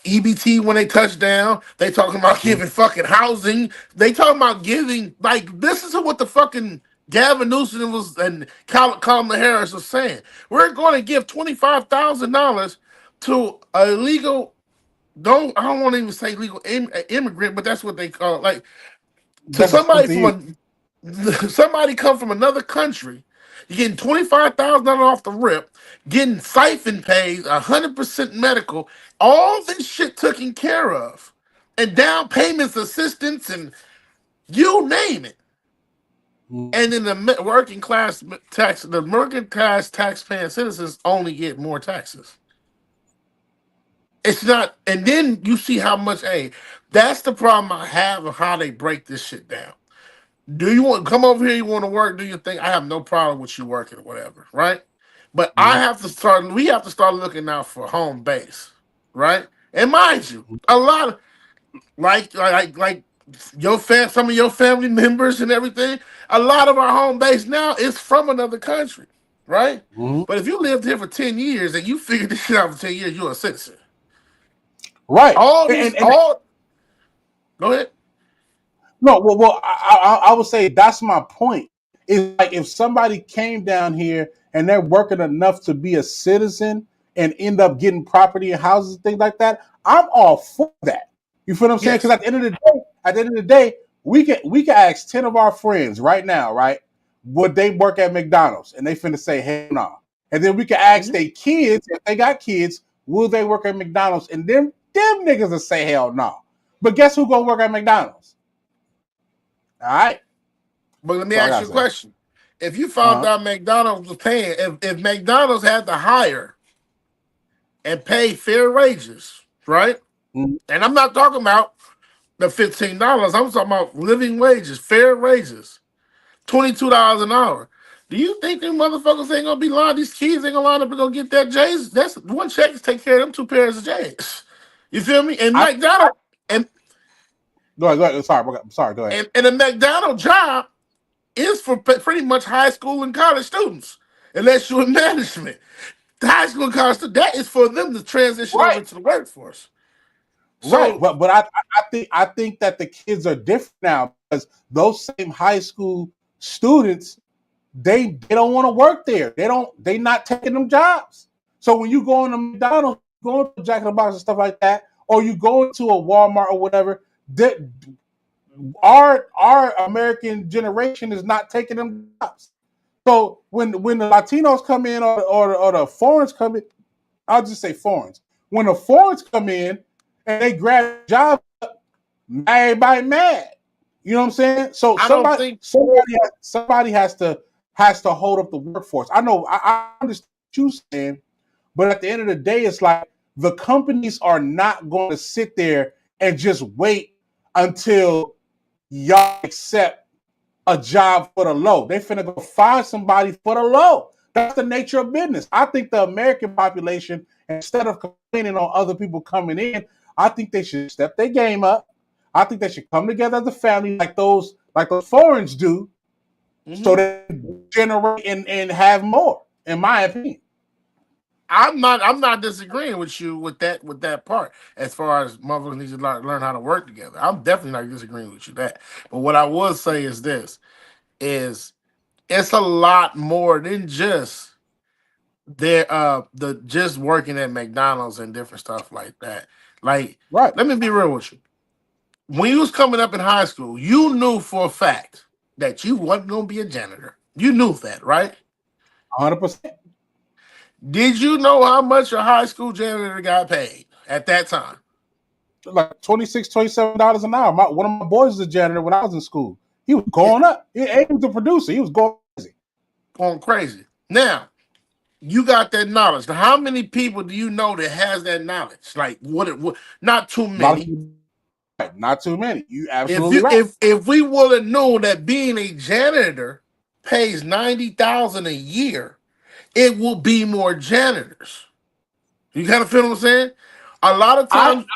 EBT when they touch down. They talking about Mhm. giving fucking housing. They talking about giving, like, this is what the fucking Gavin Newsom was and Kamala Harris was saying, we're going to give $25,000 to a legal. I don't want to even say legal immigrant, but that's what they call it. Like to That's somebody to you. from somebody come from another country. You're getting $25,000 off the rip, getting siphon paid, 100% medical, all this shit taken care of, and down payments, assistance, and you name it. And then the working class tax-paying citizens only get more taxes. It's not, and then you see how much. Hey, that's the problem I have of how they break this shit down. Do you want come over here? You want to work? Do you think I have no problem with you working or whatever, right? But I Mhm. have to start. We have to start looking out for home base, right? And mind you, a lot of like some of your family members and everything. A lot of our home base now is from another country, right? Mhm. But if you lived here for 10 years and you figured this shit out for 10 years, you're a citizen. Right. All And, these, and all go ahead. no, I would say that's my point. It's like if somebody came down here and they're working enough to be a citizen and end up getting property and houses and things like that, I'm all for that. You feel what I'm saying? Because Yes, at the end of the day, we can ask 10 of our friends right now, right? Would they work at McDonald's? And they finna say hell no. And then we can ask mhm. their kids, if they got kids, will they work at McDonald's? And them niggas will say hell no. But guess who gonna work at McDonald's? All right. But let me So I ask gotta you a say. question. If you found Uh-huh. out McDonald's was paying, if McDonald's had to hire and pay fair wages, right? Mhm. And I'm not talking about the $15. I'm talking about living wages, fair wages, $22 an hour. Do you think them motherfuckers ain't gonna be lying? These kids ain't gonna line up and gonna get that J's. That's one check to take care of them two pairs of J's. You feel me? And I, McDonald and Go ahead, go ahead. Sorry, go ahead. and a McDonald job is for pretty much high school and college students, unless you're in management. The high school and college student, that is for them to transition over Right, to the workforce. right. So But I think that the kids are different now because those same high school students they don't want to work there. They not taking them jobs. So when you go into McDonald's, going to Jack in the Box and stuff like that, or you go into a Walmart or whatever, that our American generation is not taking them jobs. So when the Latinos come in or the foreigners come in, I'll just say foreigners. When the foreigners come in and they grab jobs, everybody mad. You know what I'm saying? So I don't somebody think somebody somebody has to hold up the workforce. I know I understand what you're saying, but at the end of the day, it's like the companies are not going to sit there and just wait until y'all accept a job for the low. They finna go find somebody for the low. That's the nature of business. I think the American population, instead of complaining on other people coming in, I think they should step their game up. I think they should come together as a family like those foreigners do, so mhm. they generate and have more, in my opinion. I'm not disagreeing with you with that part as far as motherfuckers need to learn how to work together. I'm definitely not disagreeing with you that. But what I will say is this is it's a lot more than just the just working at McDonald's and different stuff like that. Like, Right. let me be real with you. When you was coming up in high school, you knew for a fact that you wasn't gonna be a janitor. You knew that, right? 100%. Did you know how much a high school janitor got paid at that time? Like 26, $27 an hour. One of my boys was a janitor when I was in school. He was Yeah, going up. He was the producer. He was going crazy. going crazy. Now, you got that knowledge. Now, how many people do you know that has that knowledge? Like what not too A lot of many. people, right. Not too many. You If absolutely you right. if we would have known that being a janitor pays 90,000 a year, it will be more janitors. You kind of feel what I'm saying? A lot of I times,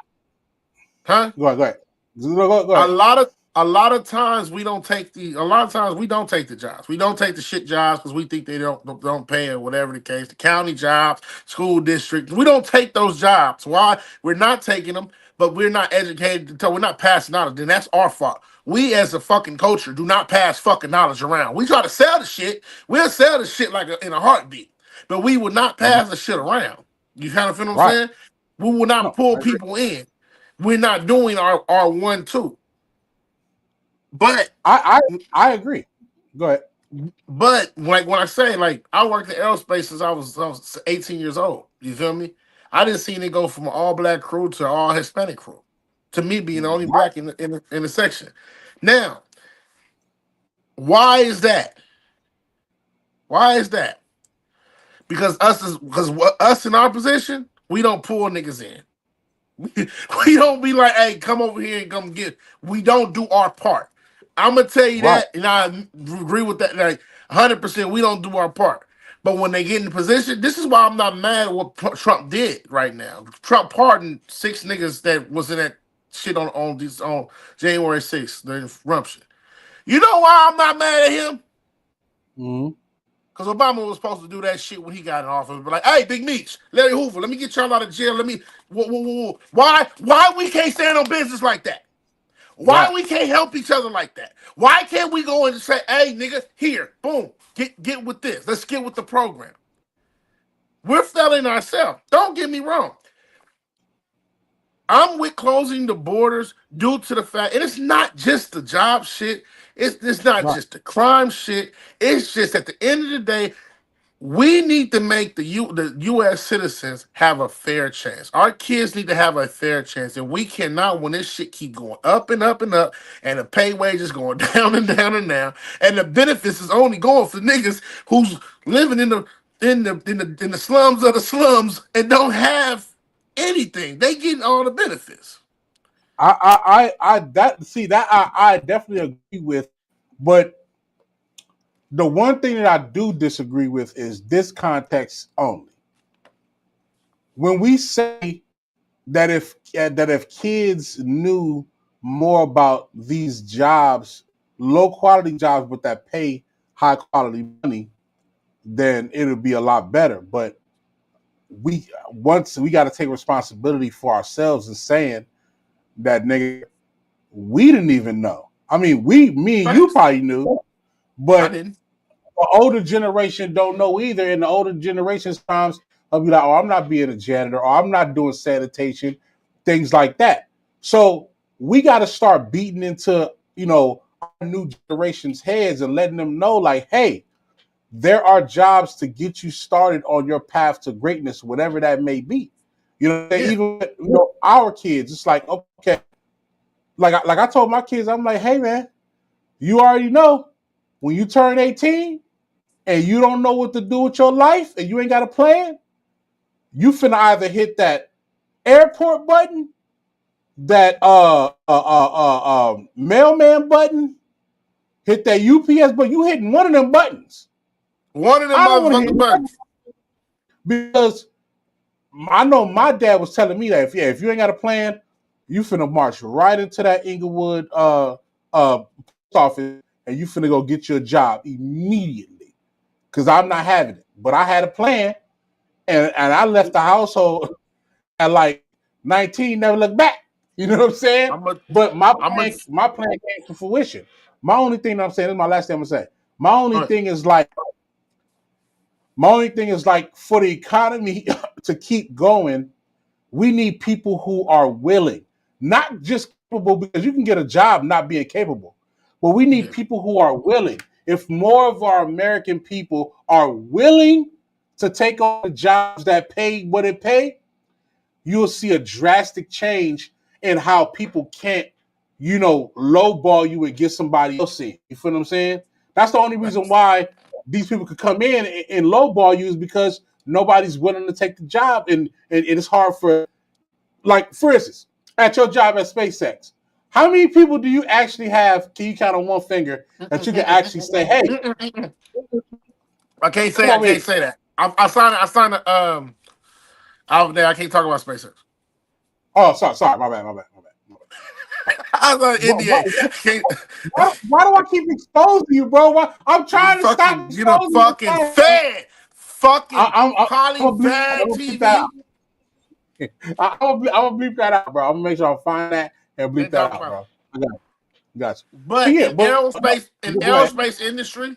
huh? go ahead. Go A ahead. lot of a lot of times we don't take the a lot of times we don't take the jobs. We don't take the shit jobs because we think they don't pay or whatever the case. The county jobs, school district, we don't take those jobs. Why? We're not taking them, but we're not educated until we're not passing out. Then that's our fault. we as a fucking culture do not pass fucking knowledge around. We try to sell the shit. We'll sell the shit like in a heartbeat, but we will not pass the shit around. You kind of feel what I'm Right. saying? We will not No, pull I agree. people in. We're not doing our 1-2. But I agree. Go ahead. like when I say like I worked in aerospace since I was 18 years old. You feel me? I didn't see it go from an all black crew to an all Hispanic crew. To me being the only Right. black in the section. Now, why is that? Why is that? Because us in our position, we don't pull niggas in. We don't be like, hey, come over here and come get. We don't do our part. I'm gonna tell you Right. that, and I agree with that. Like 100%, we don't do our part. But when they get in the position, this is why I'm not mad at what Trump did right now. Trump pardoned 6 niggas that was in that shit on January 6th, the eruption. You know why I'm not mad at him? Mm-hmm. Because Obama was supposed to do that shit when he got in office. But like, hey, Big Meech, Larry Hoover, let me get y'all out of jail. Let me. Whoa. Why we can't stand on business like that? Why Right. we can't help each other like that? Why can't we go and say, hey, nigga, here, boom, get with this. Let's get with the program. We're failing ourselves. Don't get me wrong. I'm with closing the borders due to the fact, and it's not just the job shit. It's not Right. just the crime shit. It's just at the end of the day, we need to make the U.S. citizens have a fair chance. Our kids need to have a fair chance, and we cannot when this shit keep going up and up and up, and the pay wages going down and down and down, and the benefits is only going for niggas who's living in the slums of the slums and don't have anything. They getting all the benefits. I that see that I definitely agree with, but the one thing that I do disagree with is this context only. When we say that if kids knew more about these jobs, low quality jobs, but that pay high quality money, then it would be a lot better. But we got to take responsibility for ourselves and saying that nigga, we didn't even know. I mean, me and you Facts. probably knew, I but didn't. the older generation don't know either. And the older generation times will be like, oh, I'm not being a janitor, or I'm not doing sanitation, things like that. So we got to start beating into, our new generation's heads and letting them know, like, hey, there are jobs to get you started on your path to greatness, whatever that may be. Yeah. Even our kids, it's like, okay, like I told my kids, I'm like, hey man, you already know when you turn 18 and you don't know what to do with your life and you ain't got a plan, you finna either hit that airport button, that mailman button, hit that UPS, but you hitting one of them buttons. One of them I don't want to hit motherfucking buttons. because I know my dad was telling me that if you ain't got a plan, you finna march right into that Inglewood post office and you finna go get your job immediately. Cause I'm not having it. But I had a plan and I left the household at like 19, never looked back. You know what I'm saying? I'm a, But my I'm a, plan, my plan came to fruition. My only thing that I'm saying, this is my last thing I'm gonna say. My only thing is like for the economy to keep going, we need people who are willing, not just capable, because you can get a job not being capable, but we need yeah. people who are willing. If more of our American people are willing to take on the jobs that pay what it pay, you'll see a drastic change in how people can't, lowball you and get somebody else in. You feel what I'm saying? That's the only reason why these people could come in and lowball you is because nobody's willing to take the job, and it's hard for, like, for instance, at your job at SpaceX, how many people do you actually have? Can you count on one finger that you can actually say, "Hey, I can't come say I over here"? can't say that. I signed a out there. I can't talk about SpaceX. Oh, sorry, my bad. I was on What, what, NDA. Can't why do I keep exposing you, bro? I'm you trying to stop fucking get a exposing you. fucking fed. Fucking I'm gonna bleep, I'm Polyfad gonna bleep that TV. out. I'm gonna bleep that out, bro. I'm gonna make sure I find that and bleep Can't that talk out, about bro. I got it. Gotcha. So But yeah, but in go ahead. aerospace industry,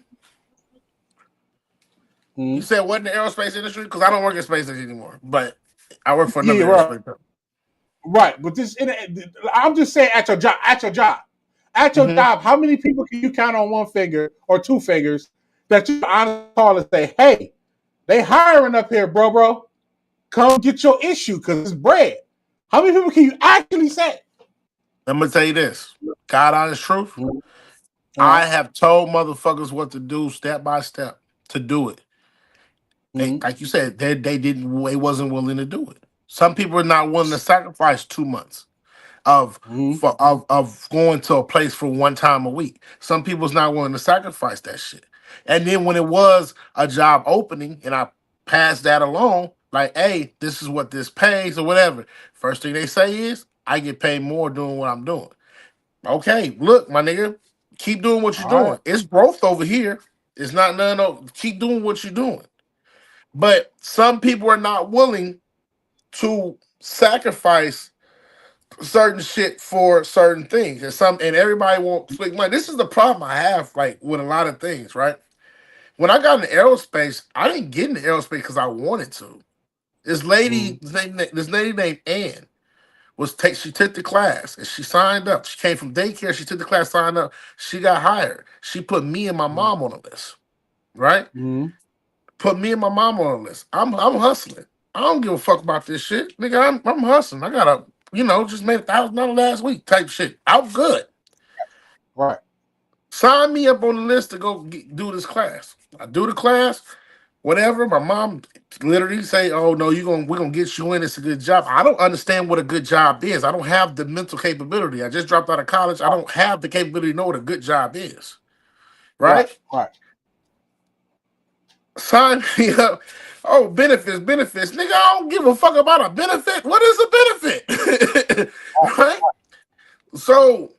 you Mhm. said what in the aerospace industry? Because I don't work in space anymore, but I work for Yeah, another right, aerospace company. right. But I'm just saying at your job, Mm-hmm. how many people can you count on one finger or two fingers that you honestly call and say, "Hey, they hiring up here, bro. Come get your issue because it's bread." How many people can you actually say? I'm gonna tell you this, God honest truth. Mhm. I Uh-huh. have told motherfuckers what to do step by step to do it. They, Mhm. like you said, they wasn't willing to do it. Some people are not willing to sacrifice 2 months Mhm. of going to a place for one time a week. Some people's not willing to sacrifice that shit. And then when it was a job opening and I passed that along, like, hey, this is what this pays or whatever. First thing they say is, I get paid more doing what I'm doing. Okay, look, my nigga, keep doing what you're All right. doing. It's growth over here. It's not no. Keep doing what you're doing. But some people are not willing to sacrifice certain shit for certain things, and everybody won't flick money. This is the problem I have, like with a lot of things, right? When I got into aerospace, I didn't get into aerospace because I wanted to. Mhm. This lady named Ann she took the class and she signed up. She came from daycare. She took the class, signed up. She got hired. She put me and my mom on the list, right? Mhm. Put me and my mom on the list. I'm hustling. I don't give a fuck about this shit, nigga. I'm hustling. I got just made $1,000 last week type shit. I'm good. Right. Sign me up on the list to go do this class. I do the class, whatever. My mom literally say, "Oh no, we're gonna get you in. It's a good job." I don't understand what a good job is. I don't have the mental capability. I just dropped out of college. I don't have the capability to know what a good job is. Right. Right? Right. Sign me up. Oh, benefits. Nigga, I don't give a fuck about a benefit. What is a benefit? Right? So,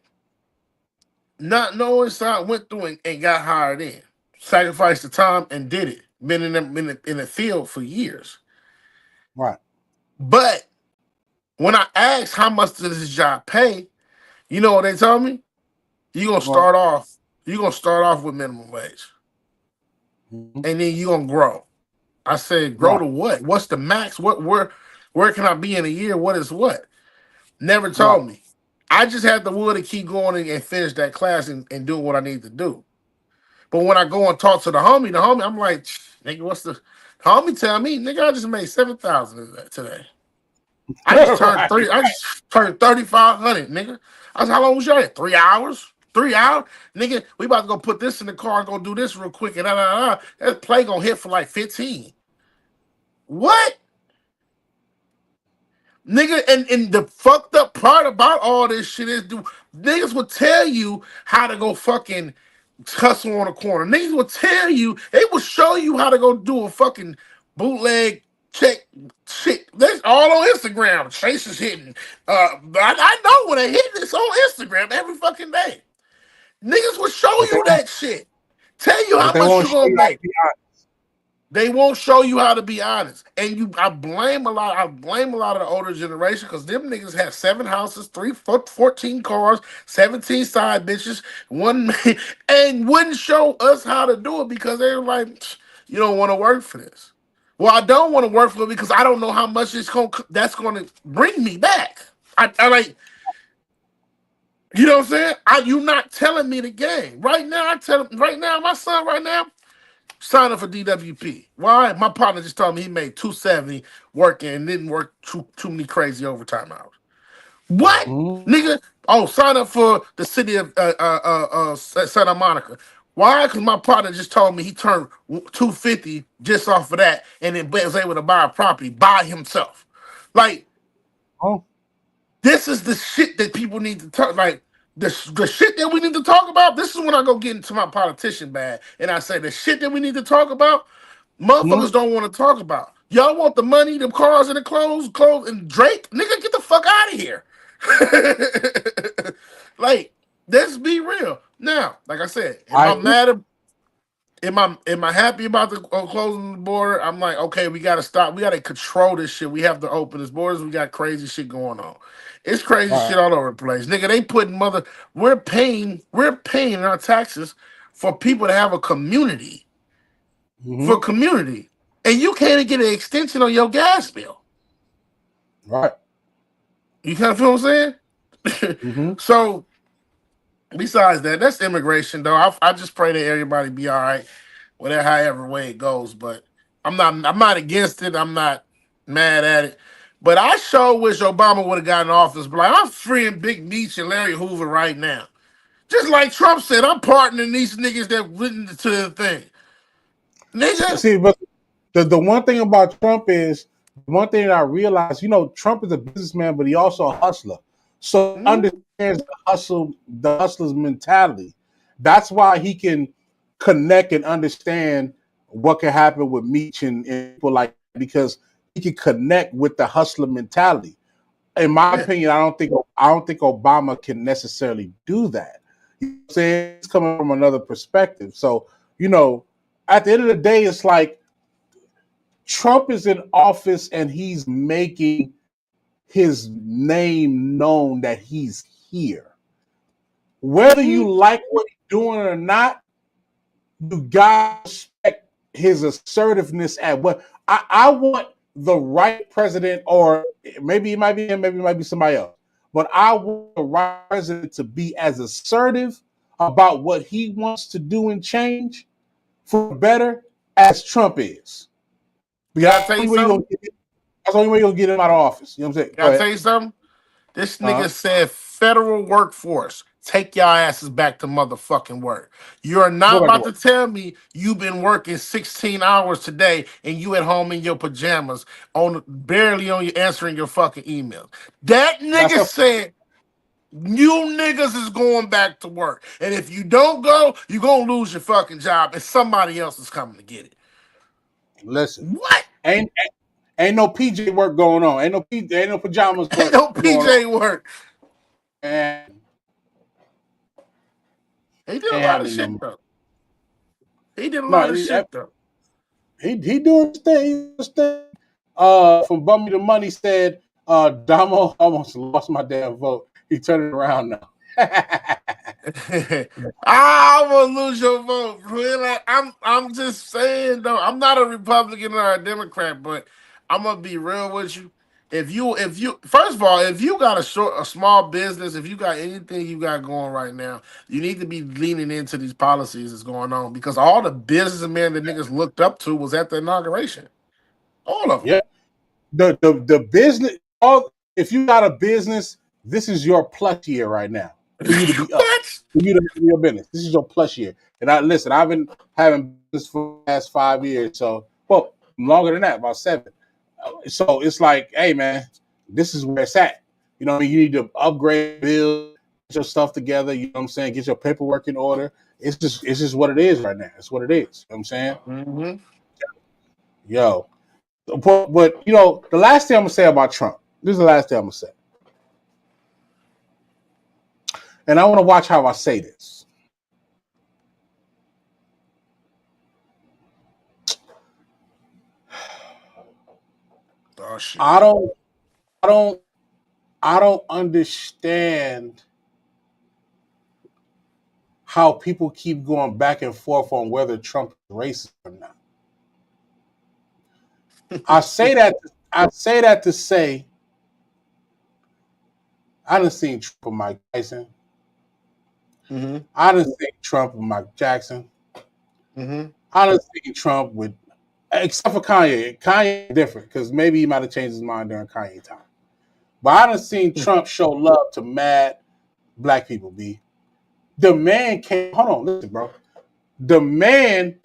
not knowing, so I went through and got hired in. Sacrificed the time and did it. Been in the field for years. Right. But when I asked how much does this job pay, you know what they told me? You're gonna Well. start off, you're gonna start off with minimum wage. Mhm. And then you're gonna grow. I said, grow Right. to what? What's the max? Where can I be in a year? What is what? Never Right. told me. I just had the will to keep going and finish that class and do what I need to do. But when I go and talk to the homie, I'm like, nigga, what's the homie tell me, nigga, I just made 7,000 today. Right. I just turned 3,500, nigga. I said, how long was you at? 3 hours? 3 hours? Nigga, we about to go put this in the car and go do this real quick and that play gonna hit for like 15. What? Nigga, and the fucked up part about all this shit is niggas will tell you how to go fucking hustle on a corner. Niggas will tell you, they will show you how to go do a fucking bootleg check shit. That's all on Instagram. Chase is hitting. I know when they hit this on Instagram every fucking day. Niggas will show But they you won't. that shit. Tell you But how they much won't you're show gonna you how to make. be They won't show you how to be honest. And I blame a lot. I blame a lot of the older generation because them niggas had 7 houses, 14 cars, 17 side bitches, one man, and wouldn't show us how to do it because they were like, you don't want to work for this. Well, I don't want to work for it because I don't know how much that's gonna bring me back. I like, you know what I'm saying? You not telling me the game. Right now, right now, my son right now. Sign up for DWP. Why? My partner just told me he made 270 working and didn't work too many crazy overtime hours. What? honest. Nigga? Oh, sign up for the city of Santa Monica. Why? Because my partner just told me he turned 250 just off of that and then was able to buy a property by himself. Like, Oh. this is the shit that people need to talk. Like the shit that we need to talk about. This is when I go get into my politician bag and I say the shit that we need to talk about. Mhm. Motherfuckers don't want to talk about. Y'all want the money, the cars, and the clothes, and Drake. Nigga, get the fuck out of here. Like, let's be real. Now, like I said, am I I agree. mad? Am I happy about the closing the border? I'm like, okay, we gotta stop. We gotta control this shit. We have to open this borders. We got crazy shit going on. It's crazy All shit right. all over the place, nigga. They putting mother. We're paying our taxes for people to have a community Mm-hmm. for community, and you can't get an extension on your gas bill. Right. You kind of feel what I'm saying? Mm-hmm. So besides that, that's immigration though. I just pray that everybody be all right, whatever however way it goes. But I'm not against it. I'm not mad at it. But I sure wish Obama would have gotten office. But like, I'm freeing Big Meech and Larry Hoover right now. Just like Trump said, I'm pardoning these niggas that went into the thing. Nigga. See, but the one thing about Trump is one thing that I realized. Trump is a businessman, but he also a hustler. So he Mhm. understands the hustler's mentality. That's why he can connect and understand what can happen with Meech and people like that, because he can connect with the hustler mentality. In my Yeah. opinion, I don't think Obama can necessarily do that. You know what I'm saying? It's coming from another perspective. So, you know, at the end of the day, it's like Trump is in office and he's making his name known that he's here. Whether you Mhm. like what he's doing or not, you gotta respect his assertiveness at what I want the right president, or maybe it might be him, maybe it might be somebody else. But I want the right president to be as assertive about what he wants to do and change for better as Trump is. Because Can I that's tell the you only way you're gonna something? get that's the only way you're gonna get him out of office. You know what I'm saying? Can Go I ahead. tell you something? This nigga Uh-huh. said federal workforce. Take y'all asses back to motherfucking work. You're Go not back to about work. to tell me you've been working 16 hours today and you at home in your pajamas on barely on you answering your fucking emails. That That's nigga a said you niggas is going back to work. And if you don't go, you're gonna lose your fucking job and somebody else is coming to get it. listen. What? Ain't no PJ work going on. Ain't no pajamas Ain't work no going on. PJ work. And He did a ain't lot of happening no shit more. though. He did a No, lot of shit though. he doing his thing. He doing his thing. From Bummy to Money said, Damo almost lost my damn vote. He turned it around now. I will lose your vote. Really. I'm just saying though, I'm not a Republican or a Democrat, but I'm gonna be real with you. If you first of all, if you got a small business, if you got anything you got going right now, you need to be leaning into these policies that's going on because all the businessmen that niggas looked up to was at the inauguration. All of them. Yeah. The business, all if you got a business, this is your plus year right now for you to be up, What? for you to have your business. This is your plus year. And I've been having business for the last 5 years, so well longer than that, about 7. So it's like, hey man, this is where it's at. You know what I mean? You need to upgrade, build, get your stuff together. You know what I'm saying? Get your paperwork in order. It's just what it is right now. It's what it is. You know what I'm saying? Mm-hmm. Yo, but the last thing I'm gonna say about Trump. This is the last thing I'm gonna say, and I want to watch how I say this. Oh shit. I don't, I don't, I don't understand how people keep going back and forth on whether Trump is racist or not. I say that. I say that to say I done seen Trump with Mike Tyson. Mm-hmm. I done seen Trump with Mike Jackson. Mm-hmm. I done seen Trump with, except for Kanye. Kanye different because maybe he might have changed his mind during Kanye time. But I done seen Trump show love to mad black people. B. The man came. Hold on, listen, bro. The man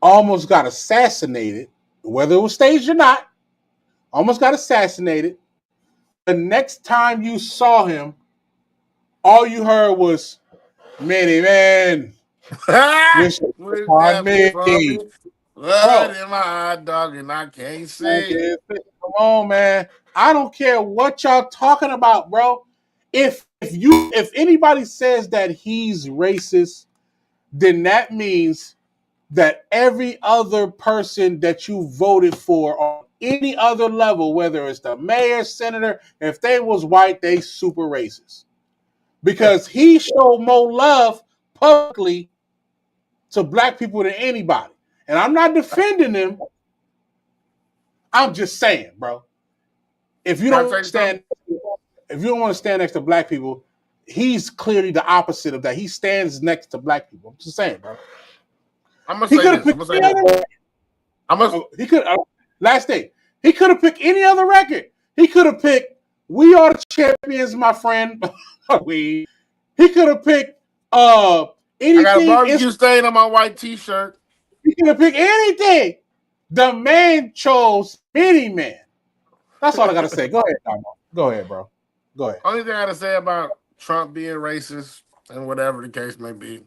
almost got assassinated, whether it was staged or not. Almost got assassinated. The next time you saw him, all you heard was "Many man, wish With upon that me, puppy, blood bro." in my hot dog, and I can't see. Come on, man. I don't care what y'all talking about, bro. If anybody says that he's racist, then that means that every other person that you voted for on any other level, whether it's the mayor, senator, if they was white, they super racist. Because he showed more love publicly to black people than anybody. And I'm not defending him. I'm just saying, bro. If you Can I don't tell you something? stand, if you don't want to stand next to black people, he's clearly the opposite of that. He stands next to black people. I'm just saying, bro. I'm gonna He say could have this. I'm picked gonna say any this. other. I'm gonna. He could. Last day, he could have picked any other record. He could have picked "We Are the Champions," my friend. He could have picked I got a anything. barbecue stain on my white T-shirt. He could have picked anything. The man chose Mini Man. That's all I gotta say. Go ahead, Damo. Go ahead, bro. Go ahead. Only thing I gotta say about Trump being racist and whatever the case may be,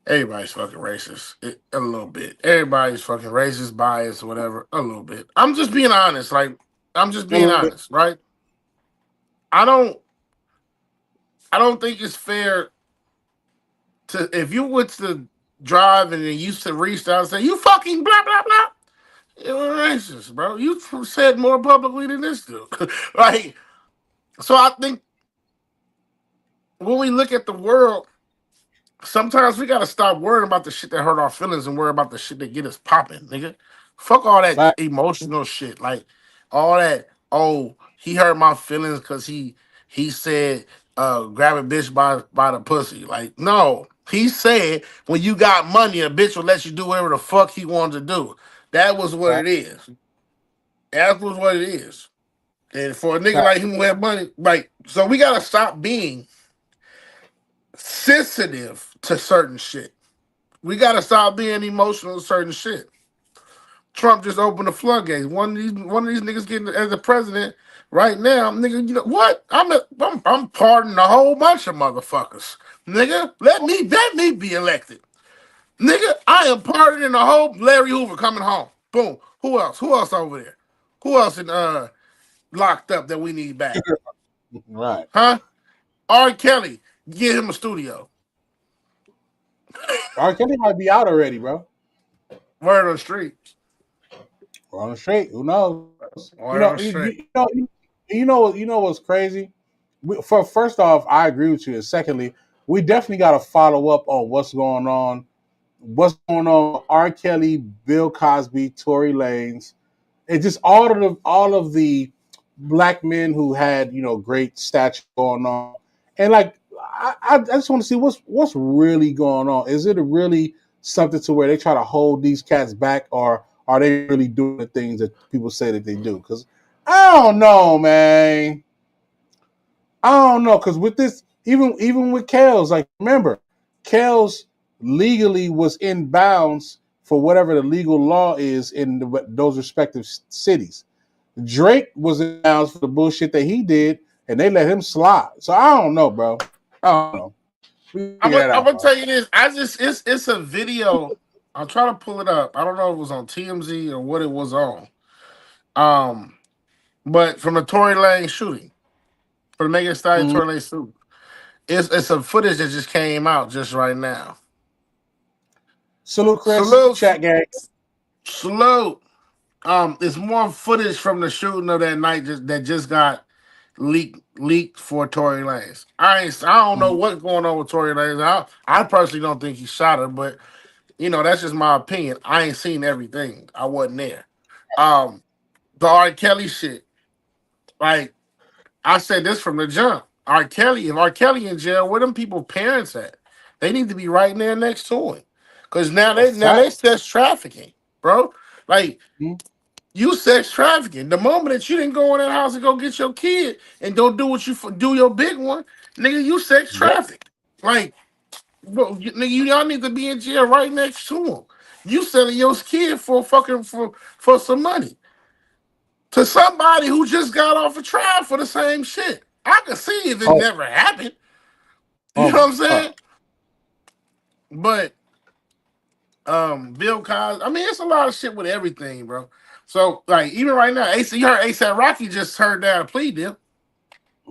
everybody's fucking racist. A little bit. Everybody's fucking racist, biased, whatever. A little bit. I'm just being honest. Like, I'm just being honest, right? I don't think it's fair to, if you went to drive and then used to reach out and say, you fucking blah blah blah. You're racist, bro. You said more publicly than this dude. Like, so I think when we look at the world, sometimes we gotta stop worrying about the shit that hurt our feelings and worry about the shit that get us popping, nigga. Fuck all that Fact. emotional shit. Like all that, oh, he hurt my feelings because he said grab a bitch by the pussy. Like, no. He said when you got money, a bitch will let you do whatever the fuck he wanted to do. That was what it Fact. is. That was what it is. And for a nigga Fact. like him who have money, like, so we gotta stop being sensitive to certain shit. We gotta stop being emotional to certain shit. Trump just opened the floodgates. One of these niggas getting as the president right now, nigga. You know what? I'm pardoning a whole bunch of motherfuckers, nigga. Let me be elected, nigga. I am pardoning a whole Larry Hoover coming home. Boom. Who else? Who else over there? Who else in locked up that we need back? Right. Huh? R. Kelly, get him a studio. R. Kelly might be out already, bro. Word on the street. Or on the street. Who knows? You Word know. on the street. You know what's crazy? First off, I agree with you. And secondly, we definitely got to follow up on what's going on. What's going on? With R. Kelly, Bill Cosby, Tory Lanez, and just all of the black men who had great stature going on. And like, I just want to see what's really going on. Is it really something to where they try to hold these cats back, or are they really doing the things that people say that they do? Because I don't know, man. I don't know. Because with this, even with Kels, like, remember, Kels legally was in bounds for whatever the legal law is in those respective cities. Drake was in bounds for the bullshit that he did, and they let him slide. So I don't know, bro. I don't know. We I'm figure gonna, that I'm out, gonna bro. tell you this. It's a video. I'm trying to pull it up. I don't know if it was on TMZ or what it was on. Um, but from the Tory Lane shooting, for the Megan Thee Stallion Mm-hmm. Tory Lane shooting, it's some footage that just came out just right now. Salute, Chris. Salute, Chat gang. salute. It's more footage from the shooting of that night that just got leaked for Tory Lanez. I don't know what's going on with Tory Lanez. I personally don't think he shot her, but that's just my opinion. I ain't seen everything. I wasn't there. The R. Kelly shit. Like I said this from the jump. If R. Kelly in jail, where them people parents at? They need to be right there next to him. Cause now A they fact. sex trafficking, bro. Like Mm-hmm. you sex trafficking. The moment that you didn't go in that house and go get your kid and don't do what you do your big one, nigga, you sex Yep. traffic. Like, bro, nigga, y'all need to be in jail right next to him. You selling your kid for some money to somebody who just got off a trial for the same shit. I can see if it Oh, never happened. You oh know what my I'm God. saying? But Bill Cosby. I mean, it's a lot of shit with everything, bro. So like even right now, you heard ASAP Rocky just turned down a plea deal.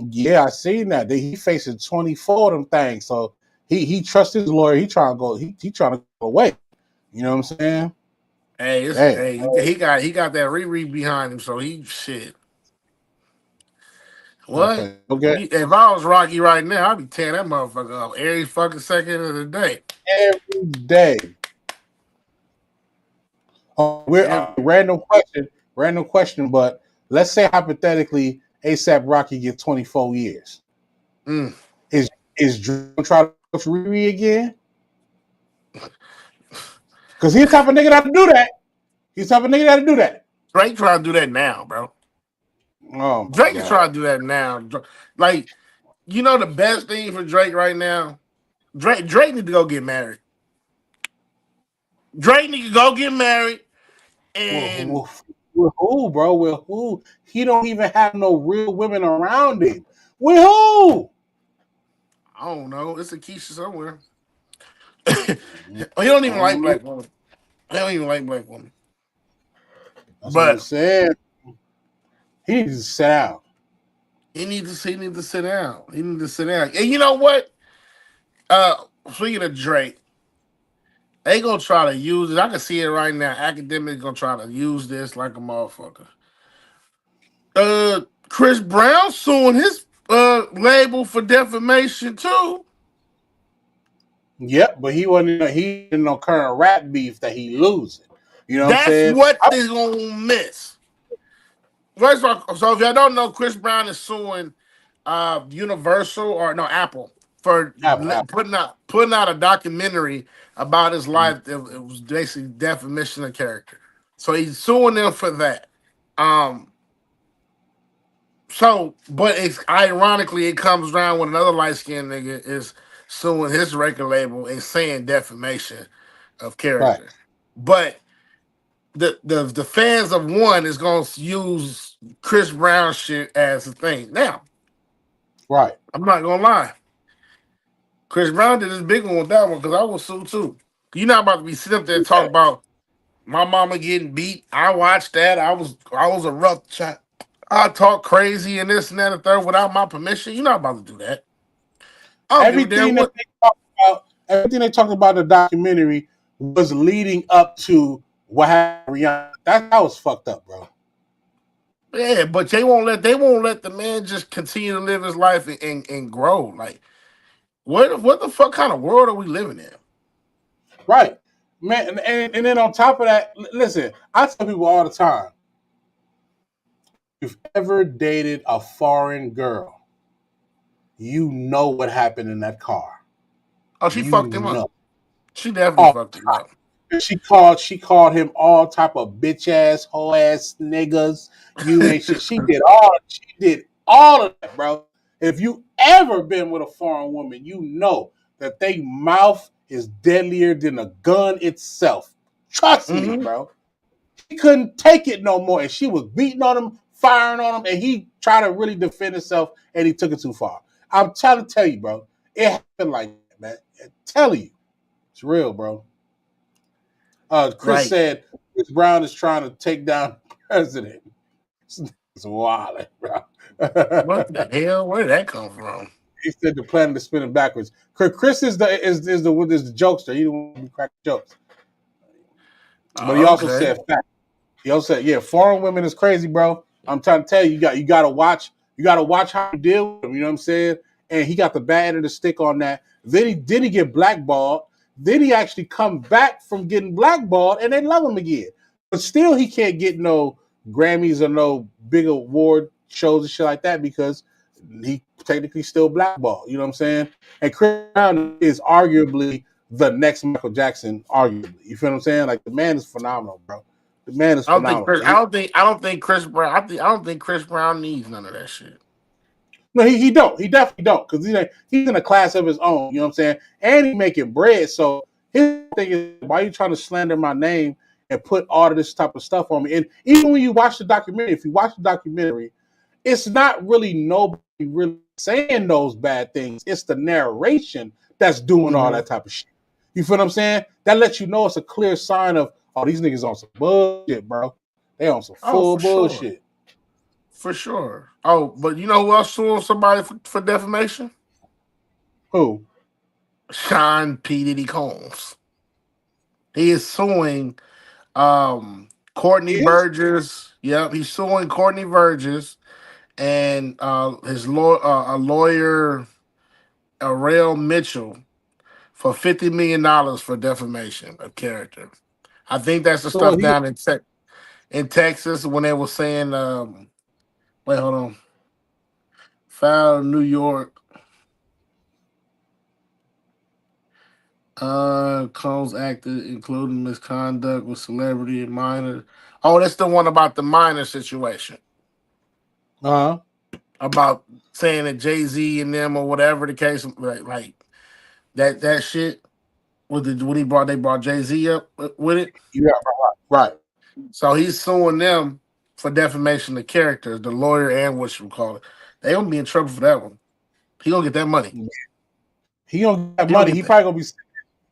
Yeah, I seen that. He facing 24 of them things. So he trusts his lawyer. He trying to go. He trying to go away. You know what I'm saying? Hey, Hey, he got that Riri behind him, so he shit. What? okay, okay. If I was Rocky right now, I'd be tearing that motherfucker up every fucking second of the day. Every day. We're Every, random question. But let's say hypothetically, ASAP Rocky get 24 years. mm. Is Drew gonna try to coach Riri again? Because he's the type of nigga that to do that. He's the type of nigga that to do that. Drake trying to do that now, bro. Oh my Drake is god. trying to do that now. Like, you know the best thing for Drake right now? Drake need to go get married. Drake need to go get married and With who, bro? With who? He don't even have no real women around him. With who? I don't know. It's a Keisha somewhere. He don't even like black women. He don't even like black women. That's what I'm But saying. He needs to sit down. he needs to sit down. He needs to sit down. And you know what? Speaking of Drake, they gonna try to use it. I can see it right now. Academics gonna try to use this like a motherfucker. Chris Brown suing his label for defamation too. Yep, but he in no current rap beef that he losing. You know what I'm That's saying? what they're gonna miss. First of all, so if y'all don't know, Chris Brown is suing Universal or no Apple for Apple. putting out a documentary about his life. It was basically defamation of character. So he's suing them for that. Um, but it's ironically it comes around when another light skinned nigga is suing his record label and saying defamation of Right, character. But the fans of one is gonna use Chris Brown shit as a thing. Now, right. I'm not gonna lie. Chris Brown did this big one with that one because I was sue too. You're not about to be sitting up there and talk about my mama getting beat. I watched that. I was a rough child. I talk crazy and this and that and third without my permission. You're not about to do that. I don't give a damn Everything that what. everything they talked about in the documentary was leading up to what happened to Rihanna. That was fucked up, bro. Yeah, but they won't let the man just continue to live his life and grow. Like what the fuck kind of world are we living in? Right. Man, and then on top of that, listen, I tell people all the time, if you've ever dated a foreign girl, you know what happened in that car. Oh, she You fucked him up. know. She definitely All fucked him up. she called him all type of bitch ass, hoe ass niggas. You ain't shit. She did all of that, bro. If you ever been with a foreign woman, you know that they mouth is deadlier than a gun itself. Trust me, Mm-hmm. bro. He couldn't take it no more, and she was beating on him, firing on him, and he tried to really defend himself, and he took it too far. I'm trying to tell you, bro. It happened like that, man. I'm telling you, it's real, bro. Chris Like said Chris Brown is trying to take down the president. It's wild, bro. what the hell? Where did that come from? He said the planet is spinning backwards. Chris is the jokester. He don't crack jokes, but he also Okay. said fact. He also said, yeah, foreign women is crazy, bro. I'm trying to tell you, you gotta watch how you deal with them. You know what I'm saying? And he got the bad end of the stick on that. Then he get blackballed. Then he actually come back from getting blackballed, and they love him again. But still, he can't get no Grammys or no big award shows and shit like that because he technically still blackballed. You know what I'm saying? And Chris Brown is arguably the next Michael Jackson. Arguably, you feel what I'm saying? Like the man is phenomenal, bro. The man is I don't think phenomenal. Chris. I don't think Chris Brown. I don't think Chris Brown needs none of that shit. No, he don't. He definitely don't because he's in a class of his own. You know what I'm saying? And he making bread. So his thing is, why are you trying to slander my name and put all of this type of stuff on me? And even when you watch the documentary, if you watch the documentary, it's not really nobody really saying those bad things. It's the narration that's doing all Mm-hmm. that type of shit. You feel what I'm saying? That lets you know it's a clear sign of, oh, these niggas on some bullshit, bro. They on some Oh, full for sure, bullshit. for sure. Oh, but you know who else suing somebody for defamation? Who? Sean P. Diddy Combs. He is suing Courtney Is Burgess. Yep, he's suing Courtney Burgess and his a lawyer, Arel Mitchell, for $50 million for defamation of character. I think that's the so stuff he down in Texas when they were saying, wait, hold on, filed New York. Combs acted, including misconduct with celebrity and minor. Oh, that's the one about the minor situation. uh About saying that Jay-Z and them or whatever the case, like that shit with the when they brought Jay-Z up with it. yeah, right. So he's suing them for defamation of character, the lawyer and what you call it. They gonna be in trouble for that one. He gonna get that money. He gonna get that He gonna money. get that.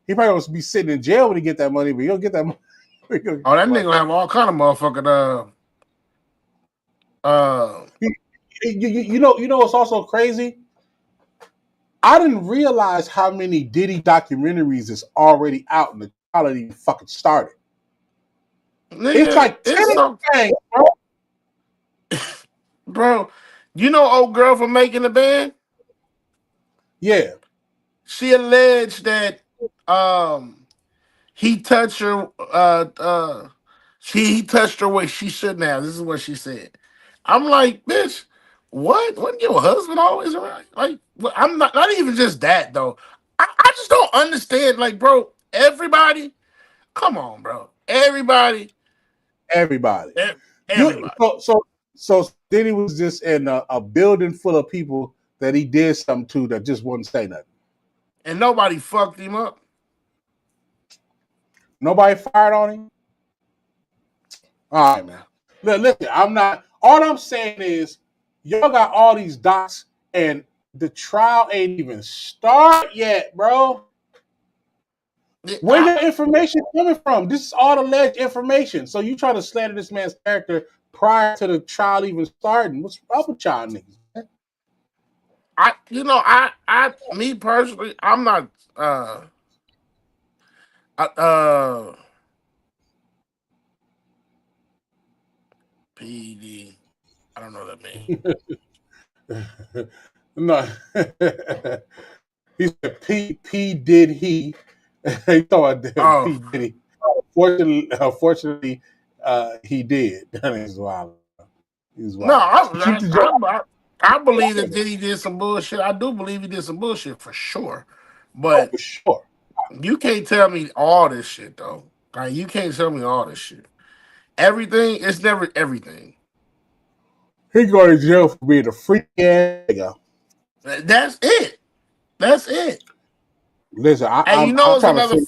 He probably gonna be sitting in jail when he get that money, but he'll get that money. Oh, that nigga gonna have all kind of motherfucking You know what's also crazy? I didn't realize how many Diddy documentaries is already out and the trial ain't even fucking started. nigga, It's like 10 it's so things, bro. You know old girl from Making the Band? Yeah. She alleged that he touched her he touched her where she shouldn't have. This is what she said. I'm like, bitch, what? Wasn't your husband always around? Like, well, I'm not even just that though. I just don't understand. Like, bro, everybody, come on, bro. Everybody, Everybody. e- You everybody. so Diddy was just in a building full of people that he did something to that just wouldn't say nothing. And nobody fucked him up. Nobody fired on him. All right, man. Listen, I'm not. All I'm saying is, y'all got all these docs, and the trial ain't even start yet, bro. Where your information coming from? This is all alleged information. So you try to slander this man's character prior to the trial even starting. What's up with y'all niggas? Me personally, I'm not. Uh, uh, PD. I don't know what that means. No. He said P did he. He thought Oh P did he. Fortunately, he did. That is wild. He's no, wild. Keep the job. I believe that Diddy did some bullshit. I do believe he did some bullshit for sure. Oh, But for sure. you can't tell me all this shit though. Like you can't tell me all this shit. Everything, it's never everything. He going to jail for being a freak ass nigga. That's it. That's it. Listen, Hey, I'm it's trying to another, figure.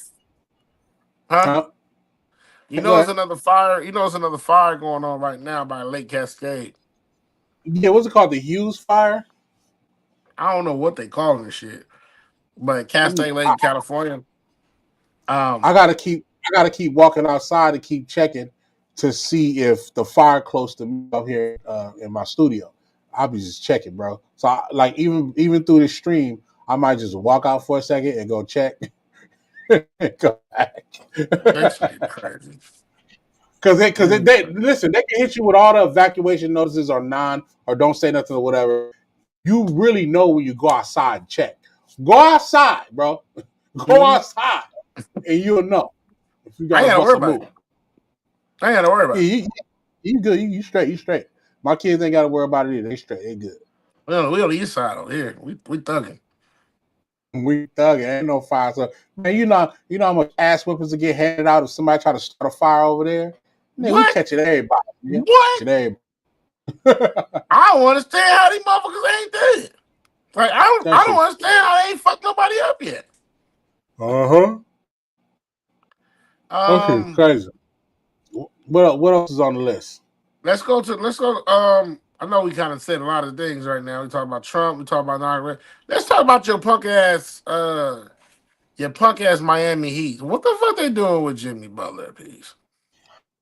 huh? Huh? Go It's ahead. another fire. It's another fire going on right now by Lake Cascade. Yeah, what's it called? The Hughes fire. I don't know what they call this shit, but I, Cascade Lake, California. I Um, gotta keep walking outside and keep checking to see if the fire close to me up here in my studio. I'll be just checking, bro. So like even through the stream, I might just walk out for a second and go check and go back. that shit crazy. They listen, they can hit you with all the evacuation notices or or don't say nothing or whatever. You really know when you go outside and check. Go outside, bro. Go Mhm. outside and you'll know if you I got ain't to gotta bust worry a about move. it. I ain't gotta worry about it. Yeah, you good. You straight. You straight. My kids ain't got to worry about it either. They straight. They good. We on the east side over here. We thugging. We thugging. Ain't no fire. So man, you know how much ass whippers to get handed out if somebody try to start a fire over there. Man, we What? catching everybody. Yeah, What? catching everybody. I don't understand how these motherfuckers ain't dead. Like That I don't shit. understand how they ain't fucked nobody up yet. Uh-huh. That shit Um, crazy. What else is on the list? let's go. I know we kind of said a lot of things right now. We talk about Trump. We talk about inauguration. Let's talk about your punk ass Miami Heat. What the fuck they doing with Jimmy Butler, please?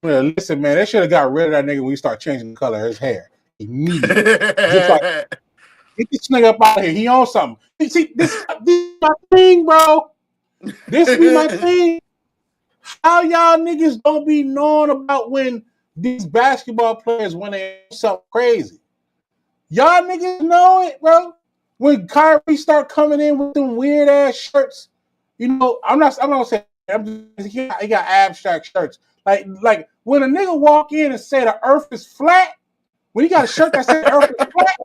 Well, listen, man, they should have got rid of that nigga when we start changing the color of his hair immediately. Just like Hey, get this nigga up out of here. He owns something. You see, this my thing, bro. This be my thing. How y'all niggas don't be knowing about when these basketball players when they do something crazy? Y'all niggas know it, bro. When Kyrie start coming in with them weird ass shirts, you know, I'm not saying he got abstract shirts. Like when a nigga walk in and say the earth is flat, when he got a shirt that says the earth is flat,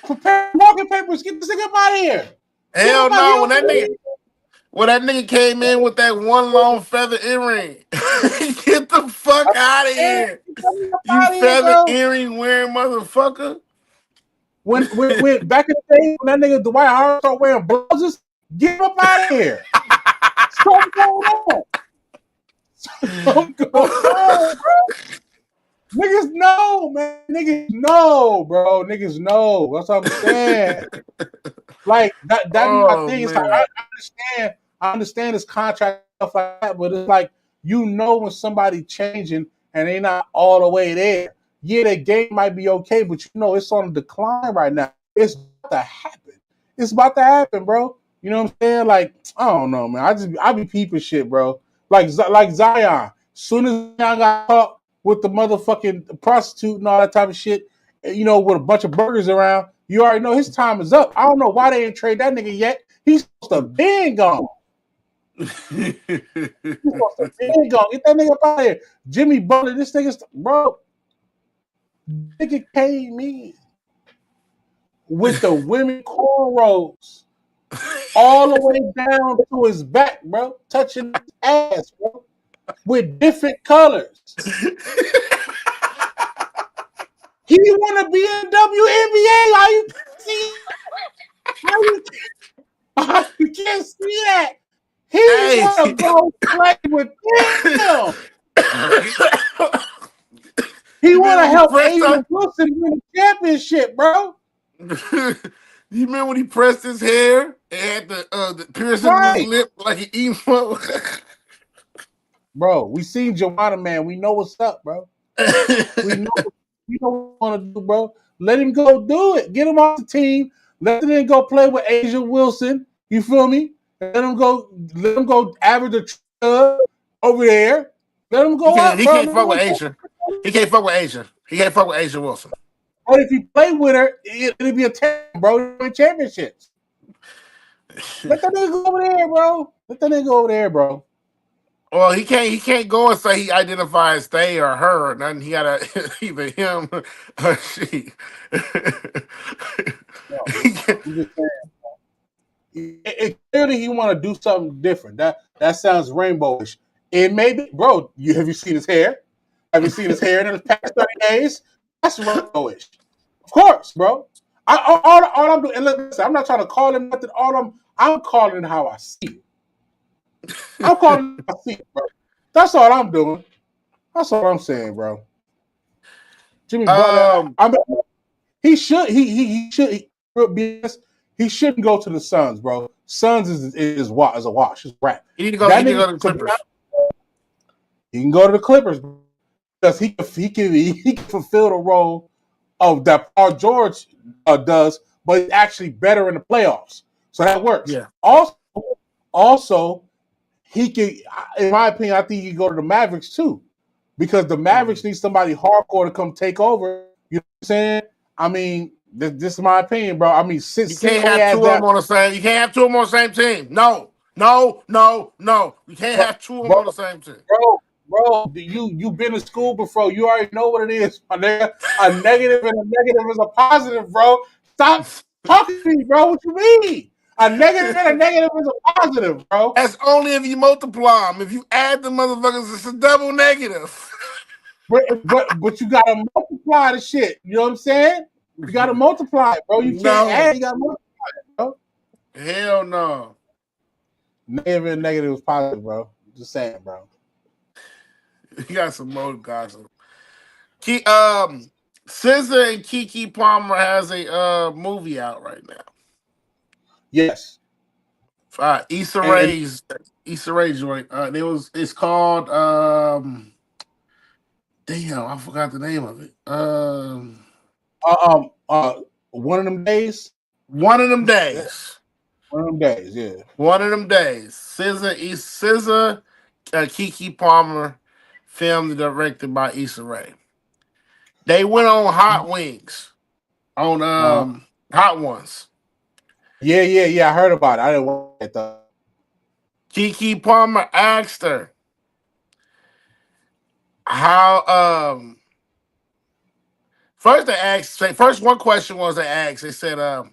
prepare market papers, get this nigga up out of here. Hell no, when that nigga came in with that one long feather earring. Get the fuck out of here. You feather earring wearing motherfucker. When back in the day when that nigga Dwight Howard started wearing blouses, get him up out of here. Something going on. Something going on, bro. Niggas know, man. Niggas know, bro. Niggas know. That's what I'm saying. Like that be my thing. It's like I understand this contract stuff like that, but it's like you know when somebody changing and they not all the way there. Yeah, the game might be okay, but you know it's on the decline right now. It's about to happen. It's about to happen, bro. You know what I'm saying? Like, I don't know, man. I be peeping shit, bro. Like Zion. Soon as Zion got caught with the motherfucking prostitute and all that type of shit, you know, with a bunch of burgers around, you already know his time is up. I don't know why they didn't trade that nigga yet. He's supposed to be gone. He's supposed to be gone. Get that nigga up out of here. Jimmy Butler, this nigga's, bro. Nigga came in with the women cornrows all the way down to his back, bro. Touching his ass, bro. With different colors. He want to be in WNBA. How you see? How you can't see that? He want to go play with them. He want to help Asia Wilson win the championship, bro. You remember when he pressed his hair and had the piercing in his lip like an emo? Bro, we seen Joanna, man. We know what's up, bro. we know what we want to do, bro. Let him go do it. Get him off the team. Let him go play with Asia Wilson. You feel me? Let him go average a over there. Let him go out, He bro. can't fuck with Asia. He can't fuck with Asia. He can't fuck with Asia Wilson. But if he play with her, it'll be a 10, bro. Win championships. Let that nigga go over there, bro. Let that nigga go over there, bro. Well, he can't go and say he identifies they or her or nothing. He gotta either him or she. Clearly he want to do something different. That sounds rainbowish. It may be, bro. Have you seen his hair? Have you seen his hair in the past 30 days? That's rainbowish. Of course, bro. All I'm doing, and listen, I'm not trying to call him nothing. I'm calling it how I see it. I'm calling it how I see it, bro. That's all I'm doing. That's all I'm saying, bro. Jimmy Butler, he should he shouldn't go to the Suns, bro. Suns is a wash. It's rap. He need to go to the Clippers. He can go to the Clippers because he can fulfill the role of that Paul George does, but he's actually better in the playoffs. So that works. Yeah. Also, he can, in my opinion, I think he can go to the Mavericks too, because the Mavericks need somebody hardcore to come take over. You know what I'm saying? I mean, this is my opinion, bro. I mean, you can't have two of them on the same. You can't have two of them on the same team. No. You can't have two of them on the same team, bro. You've been to school before. You already know what it is, my nigga. A negative and a negative is a positive, bro. Stop talking to me, bro. What you mean? A negative and a negative is a positive, bro. That's only if you multiply them. If you add the motherfuckers, it's a double negative. But you gotta multiply the shit. You know what I'm saying? You gotta multiply it, bro. You can't add. You gotta multiply it, bro. Hell no. Negative and negative is positive, bro. Just saying, bro. You got some more gossip. SZA and Kiki Palmer has a movie out right now. Yes. Issa Rae's joint. It's called damn, I forgot the name of it. One of them days. One of them days. One of them days, yeah. One of them days. SZA, Kiki Palmer, filmed and directed by Issa Rae. They went on Hot Wings on Uh-huh. Hot Ones. Yeah. I heard about it. I didn't watch it though. Kiki Palmer asked her how first one question was they asked, they said,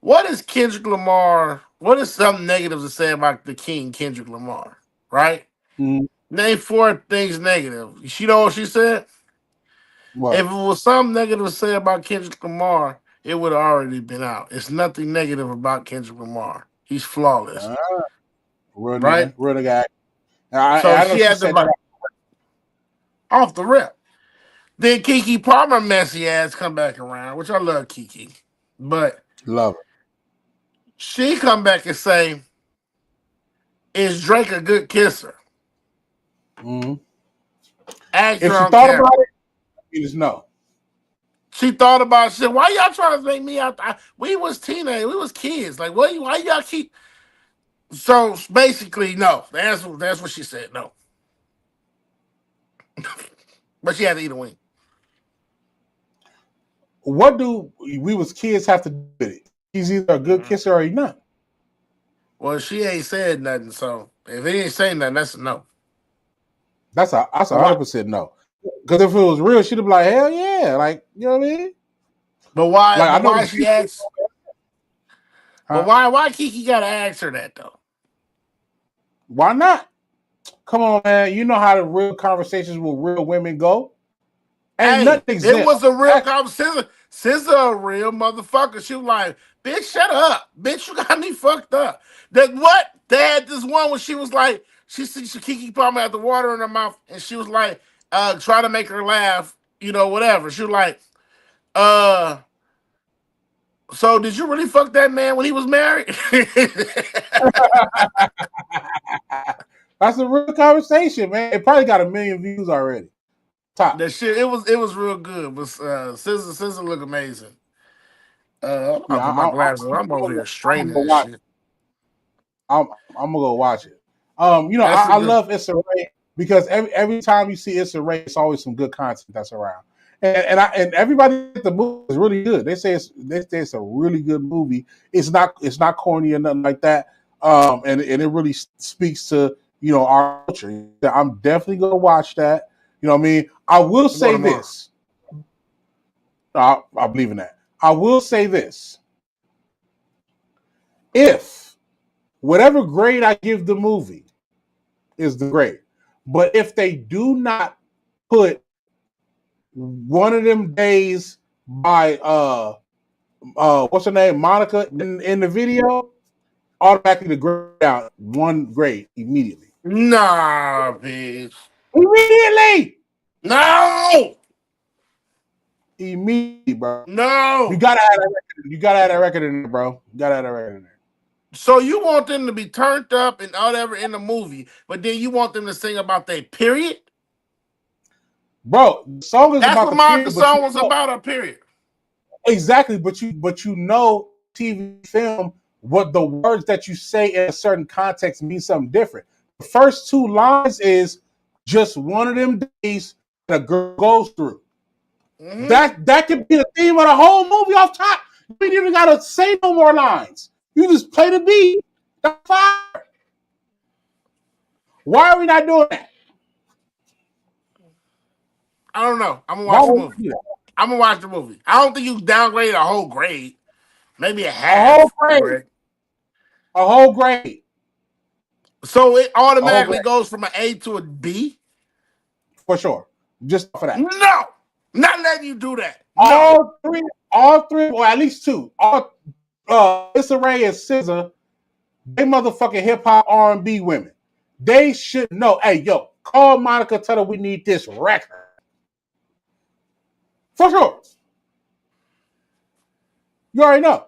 what is Kendrick Lamar? What is some negatives to say about the King Kendrick Lamar? Right? Mm-hmm. Name 4 things negative. You know what she said? If What? it was something negative to say about Kendrick Lamar, it would have already been out. It's nothing negative about Kendrick Lamar. He's flawless, Real right? nigga. Real nigga. So I know she she had to said that. like off the rip. Then Kiki Palmer messy ass come back around, which I love Kiki, but Love it. she come back and say, "Is Drake a good kisser?" Mm-hmm. Asked If her she on thought camera. about it, you just know. She thought about shit. Why y'all trying to make me out? We was teenagers. We was kids. Like, why y'all keep? So basically, no. That's what she said. No, but she had to eat a wing. What do we was kids have to do with it? He's either a good kisser or he's not. Well, she ain't said nothing. So if he ain't saying nothing, that's a no. That's a But why? 100% no. Because if it was real, she'd be like, hell yeah, like you know what I mean? But why? Like I But know why the she people, asked? But huh? why? Why Kiki gotta ask her that though? Why not? Come on, man. You know how the real conversations with real women go. Ain't Hey, nothing it exempt. was a real conversation. SZA a real motherfucker. She was like, "Bitch, shut up, bitch. You got me fucked up." That what? They had this one where she was like, she see Kiki Palmer had the water in her mouth, and she was like, trying to make her laugh, whatever. She was like, uh. So did you really fuck that man when he was married? That's a real conversation, man. It probably got 1 million views already. That Tops. shit, it was real good. But SZA look amazing. I'm gonna Yeah, put my glasses on. I'm over here I'm straining gonna this watch. shit. I'm gonna go watch it. That's a I good. love Issa Rae because every time you see Issa Rae, it's always some good content that's around. And everybody at the movie is really good. They say it's a really good movie. It's not corny or nothing like that. And it really speaks to our culture. I'm definitely gonna watch that. You know what I mean? I will I'm going say tomorrow. this. I believe in that. I will say this. If whatever grade I give the movie is the grade, but if they do not put one of them days by what's her name, Monica in the video, automatically the grade out 1 grade immediately. Nah, bitch. Immediately, No, immediately, bro. You no. gotta have that record. You gotta have that record in there, bro. You gotta have that record in there. So you want them to be turned up and whatever in the movie, but then you want them to sing about their period? Bro, the song is That's about what the Monica period, but song was about. A period. exactly, but you know TV film what the words that you say in a certain context mean something different. The first 2 lines is just one of them days that a girl goes through. Mm-hmm. That could be the theme of the whole movie off top. You ain't even gotta say no more lines. You just play the beat. That's fire. Why are we not doing that? I don't know. I'm gonna Why watch the would movie. we do that? I'm gonna watch the movie. I don't think you downgraded a whole grade. Maybe a A whole half grade. grade. A whole grade. So it A whole automatically grade. goes from an A to a B? For sure. Just for that. No, not letting you do that. No. All three, or at least two, all Issa Rae and SZA, they motherfucking hip hop R&B women. They should know. Hey, yo, call Monica, tell her we need this record for sure. You already know.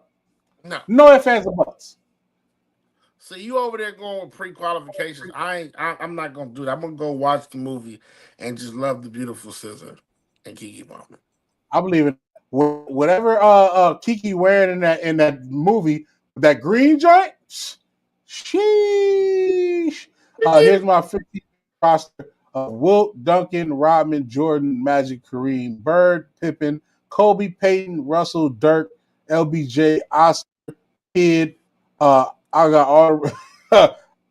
No. No ifs, ands, or buts. So you over there going with pre-qualifications. I'm not gonna do that. I'm gonna go watch the movie and just love the beautiful scissor and Kiki Palmer. I believe in whatever Kiki wearing in that movie, that green joint. Sheesh. Here's my 15 roster of Wilt, Duncan, Rodman, Jordan, Magic, Kareem, Bird, Pippen, Kobe, Peyton, Russell, Dirk, LBJ, Oscar, Kid. I got all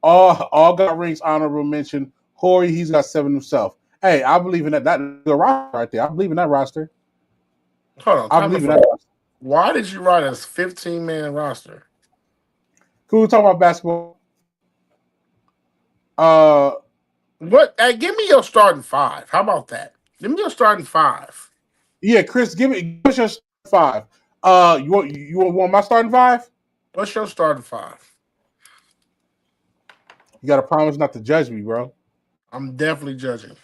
all got rings, honorable mention. Horry, he's got 7 himself. Hey, I believe in that. That's the roster right there. I believe in that roster. Hold on, I time believe in for that roster. why did you write a 15-man roster? Cool, we talk about basketball. What? Hey, give me your starting 5. How about that? Give me your starting 5. Yeah, Chris, give us your 5. You want my starting 5? What's your starting 5? You got to promise not to judge me, bro. I'm definitely judging.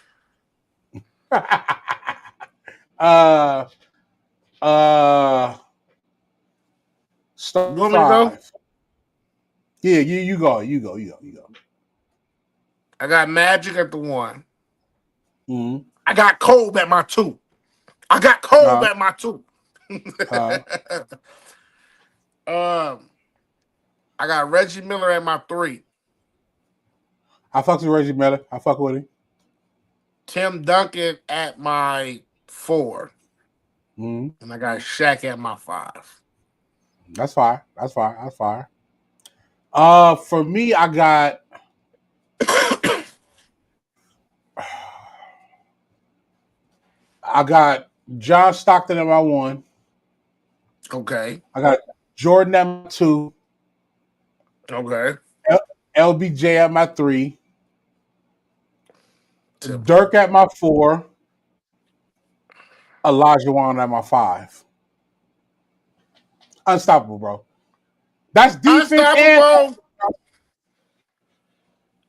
uh, You start want me to go? 5. Yeah, you go. I got Magic at the 1. Mm-hmm. I got Kobe at my 2. I got Kobe at my 2. I got Reggie Miller at my 3. I fuck with Reggie Miller. I fuck with him. Tim Duncan at my 4. Mm-hmm. And I got Shaq at my 5. That's fine. For me, I got John Stockton at my 1. Okay. I got Jordan at my 2. Okay. LBJ at my 3. Simple. Dirk at my 4. Elijah Wan at my 5. Unstoppable, bro. That's defense and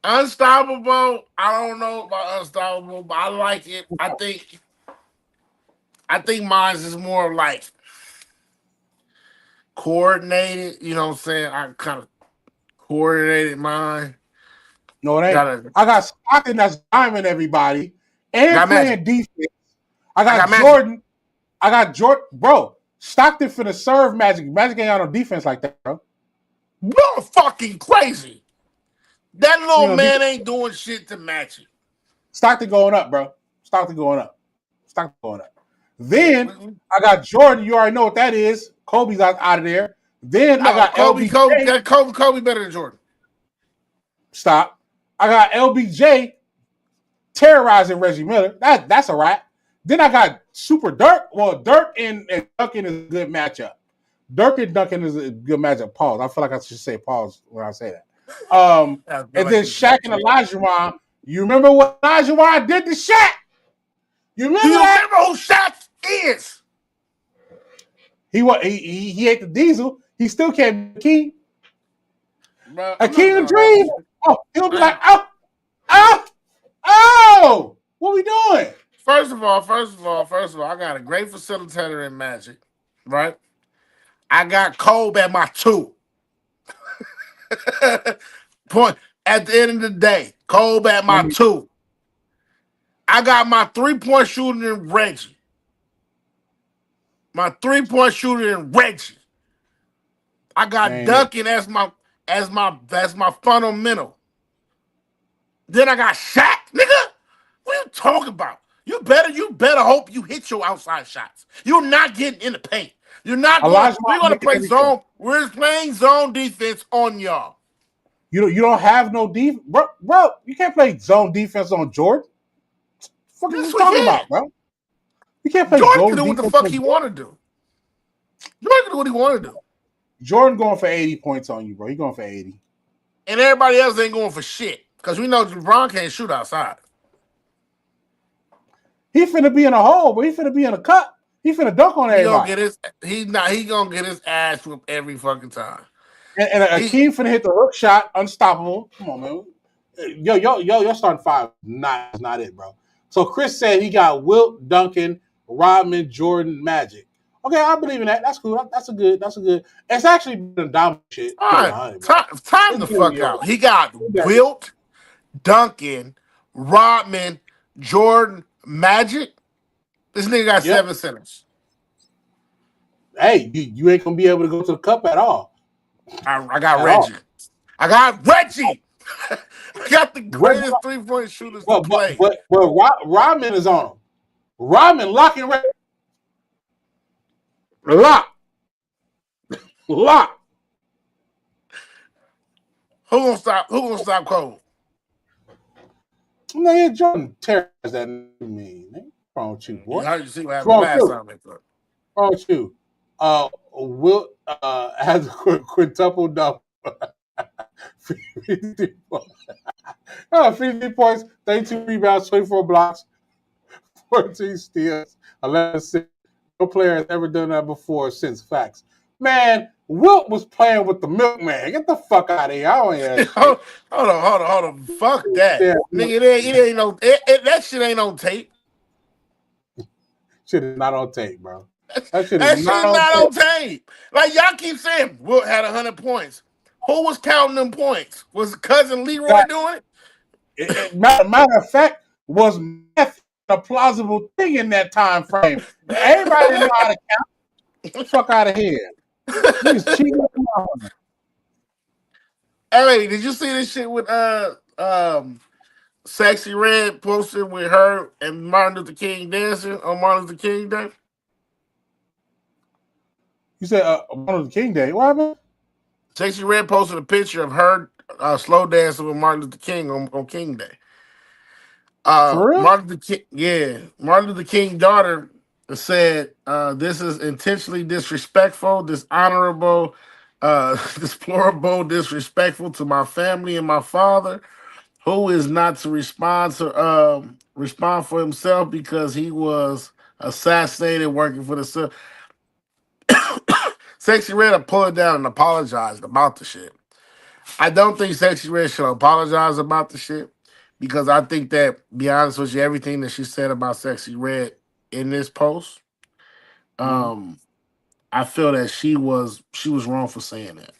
Unstoppable. I don't know about unstoppable, but I like it. I think mine is more like coordinated. You know what I'm saying? I kind of coordinated mine. no, it ain't. I got Stockton that's diming everybody and playing defense. I got Jordan. Magic. I got Jordan. Bro, Stockton finna serve Magic. Magic ain't got no defense like that, bro. You're fucking crazy. That little man ain't doing shit to match it. Stockton going up, bro. Stockton going up. Then I got Jordan. You already know what that is. Kobe's out of there. Then I got LBJ. Kobe better than Jordan. Stop. I got LBJ terrorizing Reggie Miller. That's a wrap. Then I got Super Dirk. Well, Dirk and Duncan is a good matchup. Dirk and Duncan is a good matchup. Pause. I feel like I should say pause when I say that. And then Shaq and Olajuwon. You remember what Olajuwon did to Shaq? You remember that? Remember who Shaq is? He ate the diesel. He still can't be king. Akeem Dream. Oh, he'll be like, oh, what we doing? First of all, I got a great facilitator in Magic, right? I got Kobe at my 2. Point at the end of the day, Kobe at my 2. I got my 3-point shooter in Reggie. I got Duncan as my fundamental. Then I got Shaq, nigga. What are you talking about? You better hope you hit your outside shots. You're not getting in the paint. You're not going. We're going to play zone. We're playing zone defense on y'all. You don't have no defense, bro. You can't play zone defense on Jordan. What the fuck are you talking about, bro? You can't play Jordan zone can do defense. What the fuck he want to do. Jordan can do what he want to do. Jordan going for 80 points on you, bro. He going for 80. And everybody else ain't going for shit because we know LeBron can't shoot outside. He finna be in a hole, but he finna be in a cup. He finna dunk on everybody. He gonna get his ass whooped every fucking time. And Akeem finna hit the hook shot, unstoppable. Come on, man. Your starting 5 is not it, bro. So Chris said he got Wilt, Duncan, Rodman, Jordan, Magic. Okay, I believe in that. That's cool. That's a good. It's actually been dominant shit. All right, time the fuck out. He got Wilt, Duncan, Rodman, Jordan, Magic. This nigga got 7 centers. Hey, you ain't gonna be able to go to the cup at all. I got Reggie. I got Reggie. I got the Red, greatest 3-point shooters to but play. Rodman is on him. Rodman lock and lock. Who gonna stop? Who gonna stop Cole? Man, Jordan tears that mean. What's wrong with you, boy? How you see what What's happened wrong with last you? time? What's wrong with you? Will has a quintuple double. 53 points, 32 rebounds, 24 blocks, 14 steals, 11 assists. No player has ever done that before since facts. Man, Wilt was playing with the milkman. Get the fuck out of here. I don't hear that shit. Hold on. Fuck that, Yeah, nigga. It ain't no. That shit ain't on tape. shit is not on tape, bro. That shit is That shit not is on not tape. on tape. Like y'all keep saying, Wilt had 100 points. Who was counting them points? Was cousin Leroy doing it? Matter of fact, was math a plausible thing in that time frame? Everybody didn't know how to count. Get the fuck out of here. Niggas cheating. Hey, did you see this shit with Sexy Red posted with her and Martin Luther King dancing on Martin Luther King Day? You said Martin Luther King Day. What happened? Sexy Red posted a picture of her slow dancing with Martin Luther King on King Day. For real? Martin Luther King, yeah, Martin Luther King's daughter said, "This is intentionally disrespectful, dishonorable, deplorable, disrespectful to my family and my father, who is not to respond for himself because he was assassinated working for the." Sexy Red pulled it down and apologized about the shit. I don't think Sexy Red should apologize about the shit because I think that, be honest with you, everything that she said about Sexy Red in this post, Mm-hmm. I feel that she was wrong for saying that.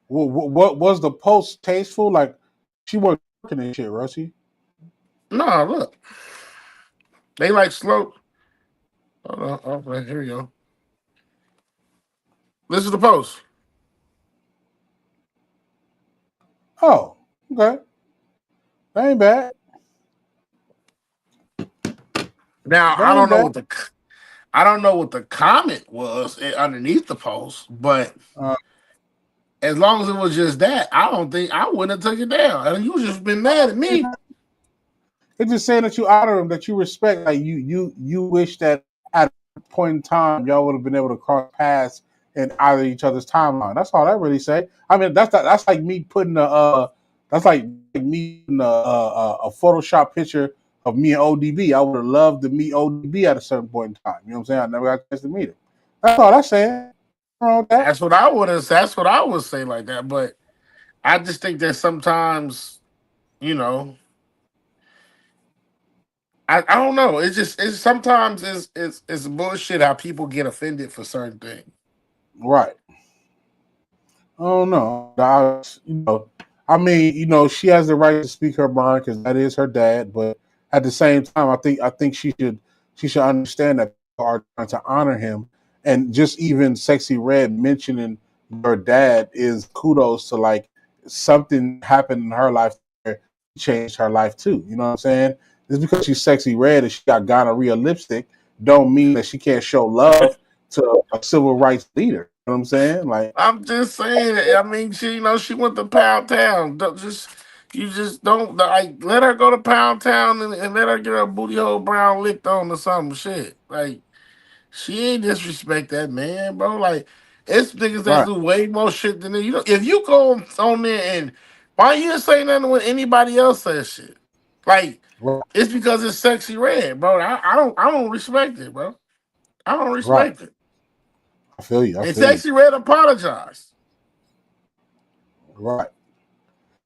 What was the post tasteful? Like she wasn't working and shit, Rusty. No, look, they like slow. Hold on, okay, here we go. This is the post. Oh, okay. That ain't bad. Now That ain't bad. I don't know what the comment was underneath the post, but Uh, as long as it was just that, I wouldn't have took it down. And you just been mad at me. it's just saying that you honor him, that you respect. Like you wish that at a point in time y'all would have been able to cross paths in either each other's timeline. That's all that really say. I mean, that's like me putting that's like me putting a Photoshop picture of me and ODB. I would have loved to meet ODB at a certain point in time. You know what I'm saying? I never got a chance to meet him. That's all that's saying. Nothing wrong with that. That's what I would say like that. But I just think that sometimes, you know, I don't know. It's sometimes it's bullshit how people get offended for certain things. Right. Oh no, I mean, she has the right to speak her mind because that is her dad. But at the same time, I think she should understand that people are trying to honor him, and just even Sexy Red mentioning her dad is kudos to like something happened in her life that changed her life too. You know what I'm saying? Just because she's Sexy Red and she got gonorrhea lipstick, don't mean that she can't show love to a civil rights leader. You know what I'm saying? Like. I'm just saying. I mean, she went to Pound Town. You just don't like let her go to Pound Town and let her get her booty hole brown licked on or some shit. Like she ain't disrespect that man, bro. Like it's niggas that Right. do way more shit than that. If you go on there and why you didn't say nothing when anybody else says shit? Like Right. it's because it's Sexy Red, bro. I don't respect it, bro. I don't Right. respect it. I feel you. I And feel you. Sexy Red apologized. Right.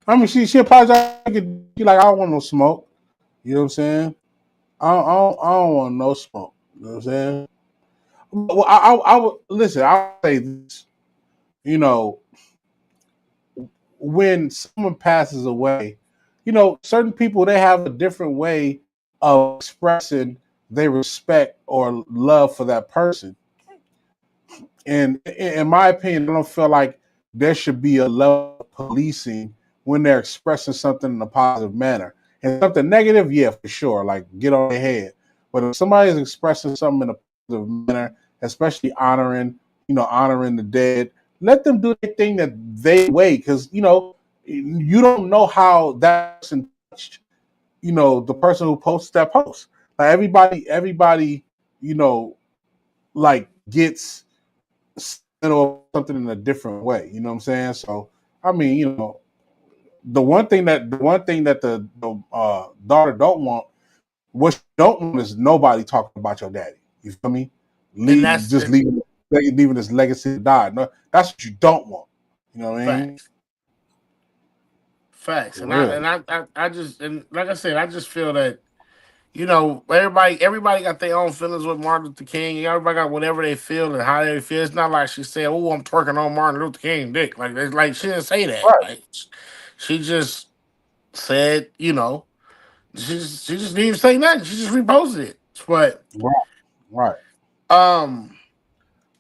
I mean, she apologized. She like, I don't want no smoke. You know what I'm saying? I don't want no smoke. You know what I'm saying? Well, I would listen. I'll say this. You know, when someone passes away, certain people they have a different way of expressing their respect or love for that person. And in my opinion, I don't feel like there should be a level of policing when they're expressing something in a positive manner. And something negative, yeah, for sure, like get on their head. But if somebody is expressing something in a positive manner, especially honoring the dead, let them do the thing that they way, because you don't know how that person touched, the person who posted that post. Like everybody, like gets or something in a different way. You know what I'm saying? So I mean, the one thing that the daughter don't want, what she don't want is nobody talking about your daddy. You feel me? And that's Leaving this legacy to die. No, that's what you don't want. You know what I mean? facts. Facts. For And I real. and I just, and like I said, I just feel that, everybody got their own feelings with Martin Luther King. Everybody got whatever they feel and how they feel. It's not like she said, "Oh, I'm twerking on Martin Luther King dick." Like, it's like she didn't say that. Right. Like, she just said, she just didn't even say nothing. She just reposted it. But Right. Right. um,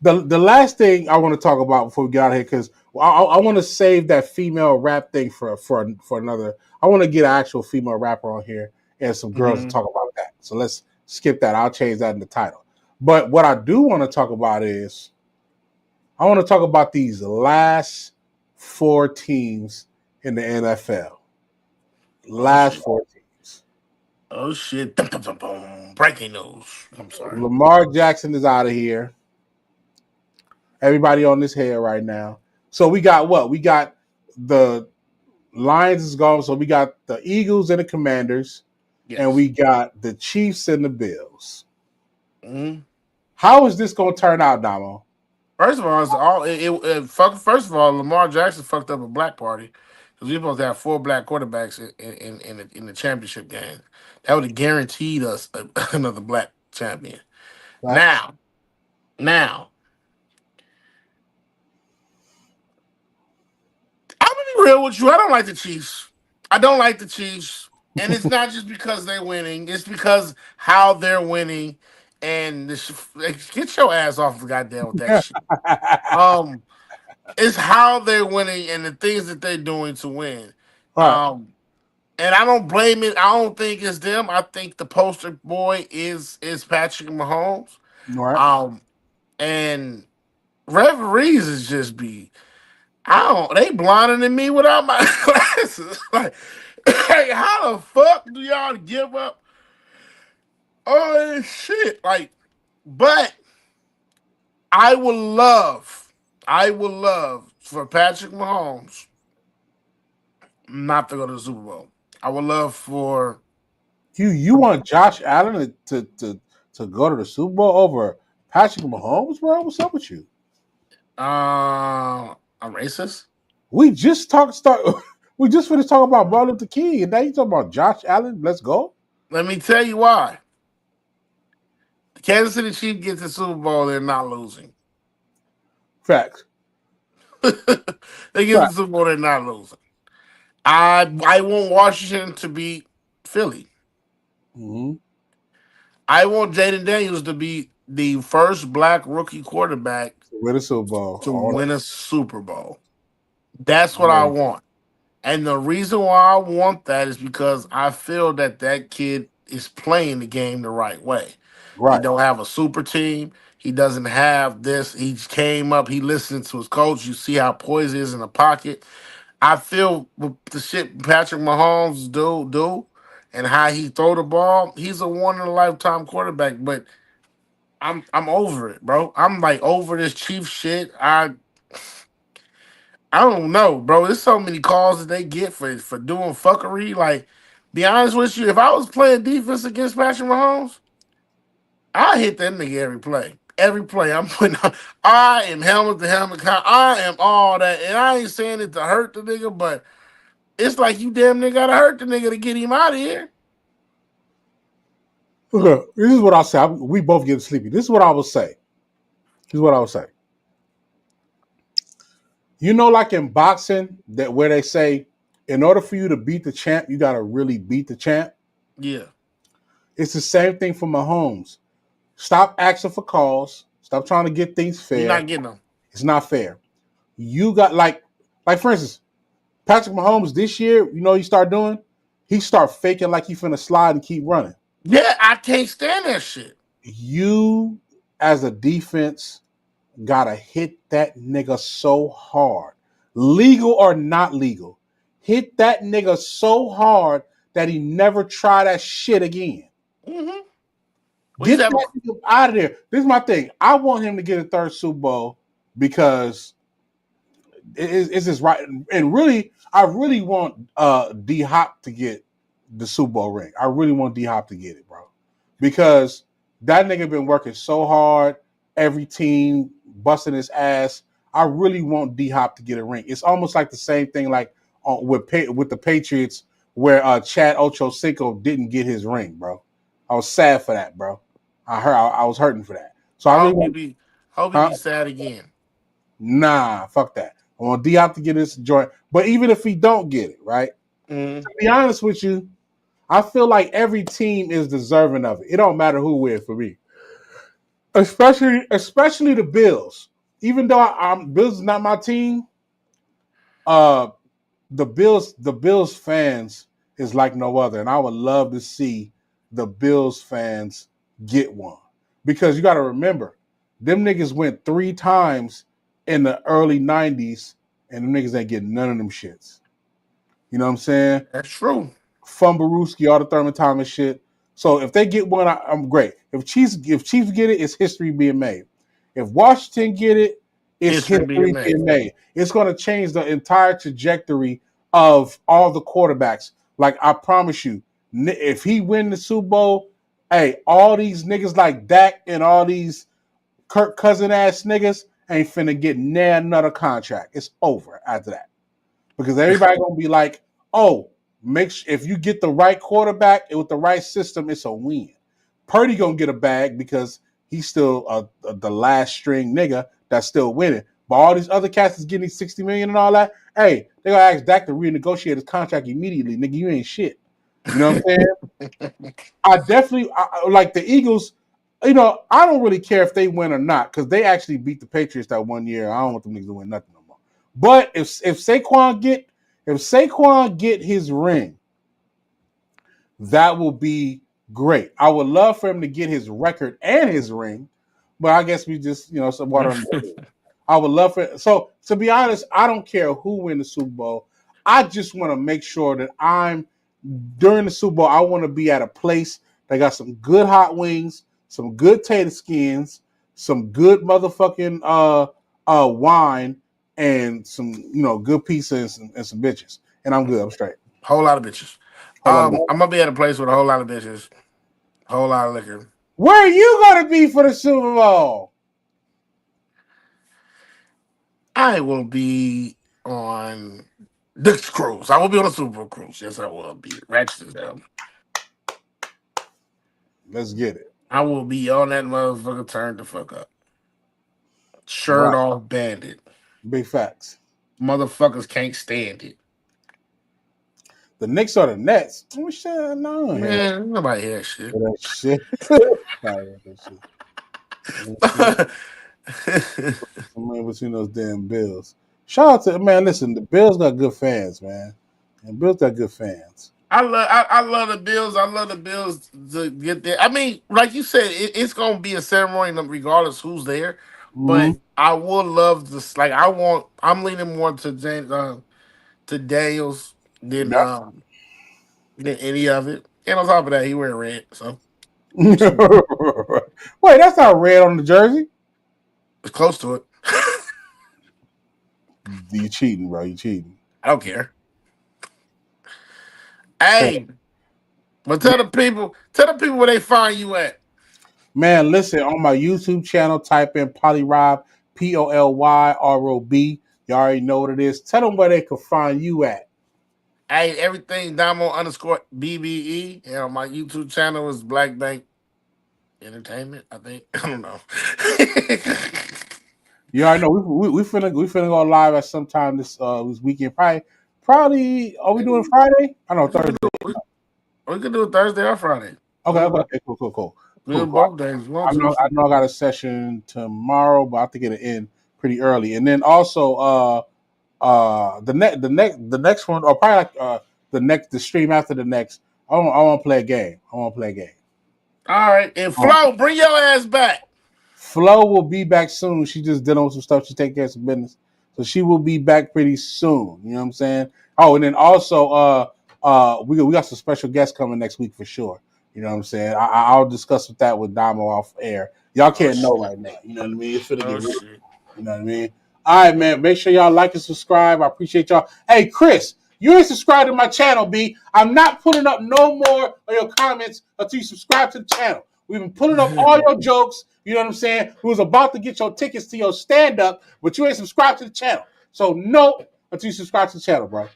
The last thing I want to talk about before we get out of here, because I want to save that female rap thing for another. I want to get an actual female rapper on here and some girls to mhm. talk about that. So let's skip that. I'll change that in the title. But what I do want to talk about is I want to talk about these last four teams in the NFL. Oh Last shit. four teams. Oh shit. Dum, dum, dum, dum. Breaking news. I'm sorry. Lamar Jackson is out of here. Everybody on this head right now. So we got what? We got the Lions is gone. So we got the Eagles and the Commanders, and Yes. we got the Chiefs and the Bills. Mhm. How is this going to turn out, Damo? First of all, it's all first of all, Lamar Jackson fucked up a black party because we supposed to have four black quarterbacks in the championship game. That would have guaranteed us another black champion. Facts. Now, I'm gonna be real with you. I don't like the Chiefs. I don't like the Chiefs, and it's not just because they're winning. It's because how they're winning, and like, get your ass off the goddamn with that shit. Um, it's how they're winning and the things that they're doing to win. Right. Um, and I don't blame it. I don't think it's them. I think the poster boy is Patrick Mahomes. Right. Um, and referees is just be I don't they blinding than me without my glasses. Like, hey, how the fuck do y'all give up all this shit? Like, but I would love for Patrick Mahomes not to go to the Super Bowl. I would love for You want Josh Allen to go to the Super Bowl over Patrick Mahomes, bro? What's up with you? I'm racist. We just talked start. We just finished talking about Martin Luther King, and now you talking about Josh Allen. Let's go. Let me tell you why. The Kansas City Chiefs get to the Super Bowl, they're not losing. Facts. They get to the Facts. Super Bowl, they're not losing. I want Washington to beat Philly. Mm-hmm. I want Jaden Daniels to be the first black rookie quarterback Win a Super Bowl. to All win a Super Bowl. That's what I that. want. And the reason why I want that is because I feel that that kid is playing the game the right way. He Right. don't have a super team. He doesn't have this. He came up. He listened to his coach. You see how poised he is in the pocket. I feel with the shit Patrick Mahomes do, and how he throw the ball. He's a one in a lifetime quarterback. But I'm over it, bro. I'm like over this Chief shit. I don't know, bro. There's so many calls that they get for doing fuckery. Like, be honest with you, if I was playing defense against Patrick Mahomes, I hit that nigga every play. Every play I'm putting on, I am helmet to helmet. I am all that. And I ain't saying it to hurt the nigga, but it's like you damn near gotta hurt the nigga to get him out of here. Okay, this is what I'll say. We both get sleepy. This is what I will say. This is what I will say. Like in boxing, that where they say, in order for you to beat the champ, you got to really beat the champ. Yeah. It's the same thing for Mahomes. Stop asking for calls. Stop trying to get things You're not fair. getting them. It's not fair. You got like for instance, Patrick Mahomes this year, you know what he start doing? He start faking like he finna slide and keep running. Yeah, I can't stand that shit. You, as a defense, gotta hit that nigga so hard, legal or not legal. Hit that nigga so hard that he never try that shit again. Mm-hmm. We used Get to have a that nigga out of there. This is my thing. I want him to get a third Super Bowl because it's just right. And really, I really want D Hop to get the Super Bowl ring. I really want D Hop to get it, bro, because that nigga been working so hard. Every team busting his ass. I really want D Hop to get a ring. It's almost like the same thing, like with the Patriots, where Chad Ochocinco didn't get his ring, bro. I was sad for that, bro. I was hurting for that. So I I really hope you want. be hope you Huh? be sad again. Nah, fuck that. I want Diop to get this joint. But even if he don't get it, right? Mm. To be honest with you, I feel like every team is deserving of it. It don't matter who wins for me. Especially the Bills. Even though Bills is not my team, uh the Bills fans is like no other. And I would love to see the Bills fans get one. Because you gotta remember, them niggas went 3 times in the early 90s, and them niggas ain't getting none of them shits. You know what I'm saying? That's true. Fumbarooski, all the Thurman Thomas shit. So if they get one, I'm great. If Chiefs get it, it's history being made. If Washington get it, it's History being history made. being made. It's going to change the entire trajectory of all the quarterbacks. Like I promise you, if he win the Super Bowl, hey, all these niggas like Dak and all these Kirk Cousin ass niggas ain't finna get near another contract. It's over after that. Because everybody gonna be like, oh, if you get the right quarterback and with the right system, it's a win. Purdy gonna get a bag because he's still the last string nigga that's still winning. But all these other cats is getting 60 million and all that. Hey, they gonna ask Dak to renegotiate his contract immediately. Nigga, you ain't shit. You know what I'm saying? I definitely like the Eagles. You know, I don't really care if they win or not because they actually beat the Patriots that one year. I don't want them niggas to win nothing no more. But if Saquon get his ring, that will be great. I would love for him to get his record and his ring, but I guess we just some water on the bridge. I would love for so to be honest, I don't care who win the Super Bowl. I just want to make sure that I'm during the Super Bowl. I want to be at a place that got some good hot wings, some good tater skins, some good motherfucking wine, and some good pizza and some bitches. And I'm good. I'm straight. Whole lot of bitches. Whole lot of I'm gonna be at a place with a whole lot of bitches, whole lot of liquor. Where are you gonna be for the Super Bowl? I will be on this cruise. I will be on a Super Bowl cruise. Yes, I will be. Ratchet as hell. Let's get it. I will be on that motherfucker. Turn the fuck up. Shirt Right. off, bandit. Big facts. Motherfuckers can't stand it. The Knicks or the Nets? Oh, shit, no, Man, nobody hear that shit. that shit. Somewhere between those damn Bills. Shout out to man. Listen, the Bills got good fans, man. And Bills got good fans. I love the Bills. I love the Bills to get there. I mean, like you said, it's gonna be a ceremony regardless who's there. Mm-hmm. But I would love this. Like I'm leaning more to James to Daniels Yep. than any of it. And on top of that, he wearing red, so Wait, that's not red on the jersey. it's close to it. You cheating, bro? You cheating? I don't care. Hey, but tell the people where they find you at. Man, listen, on my YouTube channel, type in Polyrob, Polyrob. You already know what it is. Tell them where they can find you at. Hey, everything Damo underscore BBE. And on my YouTube channel is Black Bank Entertainment, I think. I don't know. You already know we finna go live at some time this weekend. Probably are we doing Friday? I know we, can Thursday. do, we, we can do it Thursday or Friday. Okay, cool. We do both days. We want to. I know I got a session tomorrow, but I think it'll end pretty early. And then also The next one, or probably like the stream after the next. I want to play a game. All right, and Flo, bring your ass back. Flo will be back soon. She's just dealing with some stuff. She's taking care of some business, so she will be back pretty soon. You know what I'm saying? Oh, and then also, we got some special guests coming next week for sure. You know what I'm saying? I'll discuss with Damo off air. Y'all can't know right now. You know what I mean? It's finna get real. You know what I mean? All right, man. Make sure y'all like and subscribe. I appreciate y'all. Hey, Chris, you ain't subscribed to my channel, B. I'm not putting up no more of your comments until you subscribe to the channel. We've been putting up all your jokes. You know what I'm saying? We was about to get your tickets to your stand-up, but you ain't subscribed to the channel. So no until you subscribe to the channel, bro.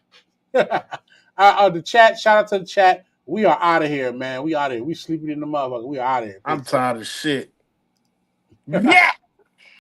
The chat, shout out to the chat. We are out of here, man. We out of here. We sleeping in the motherfucker. We out of here. I'm tired of shit. Yeah.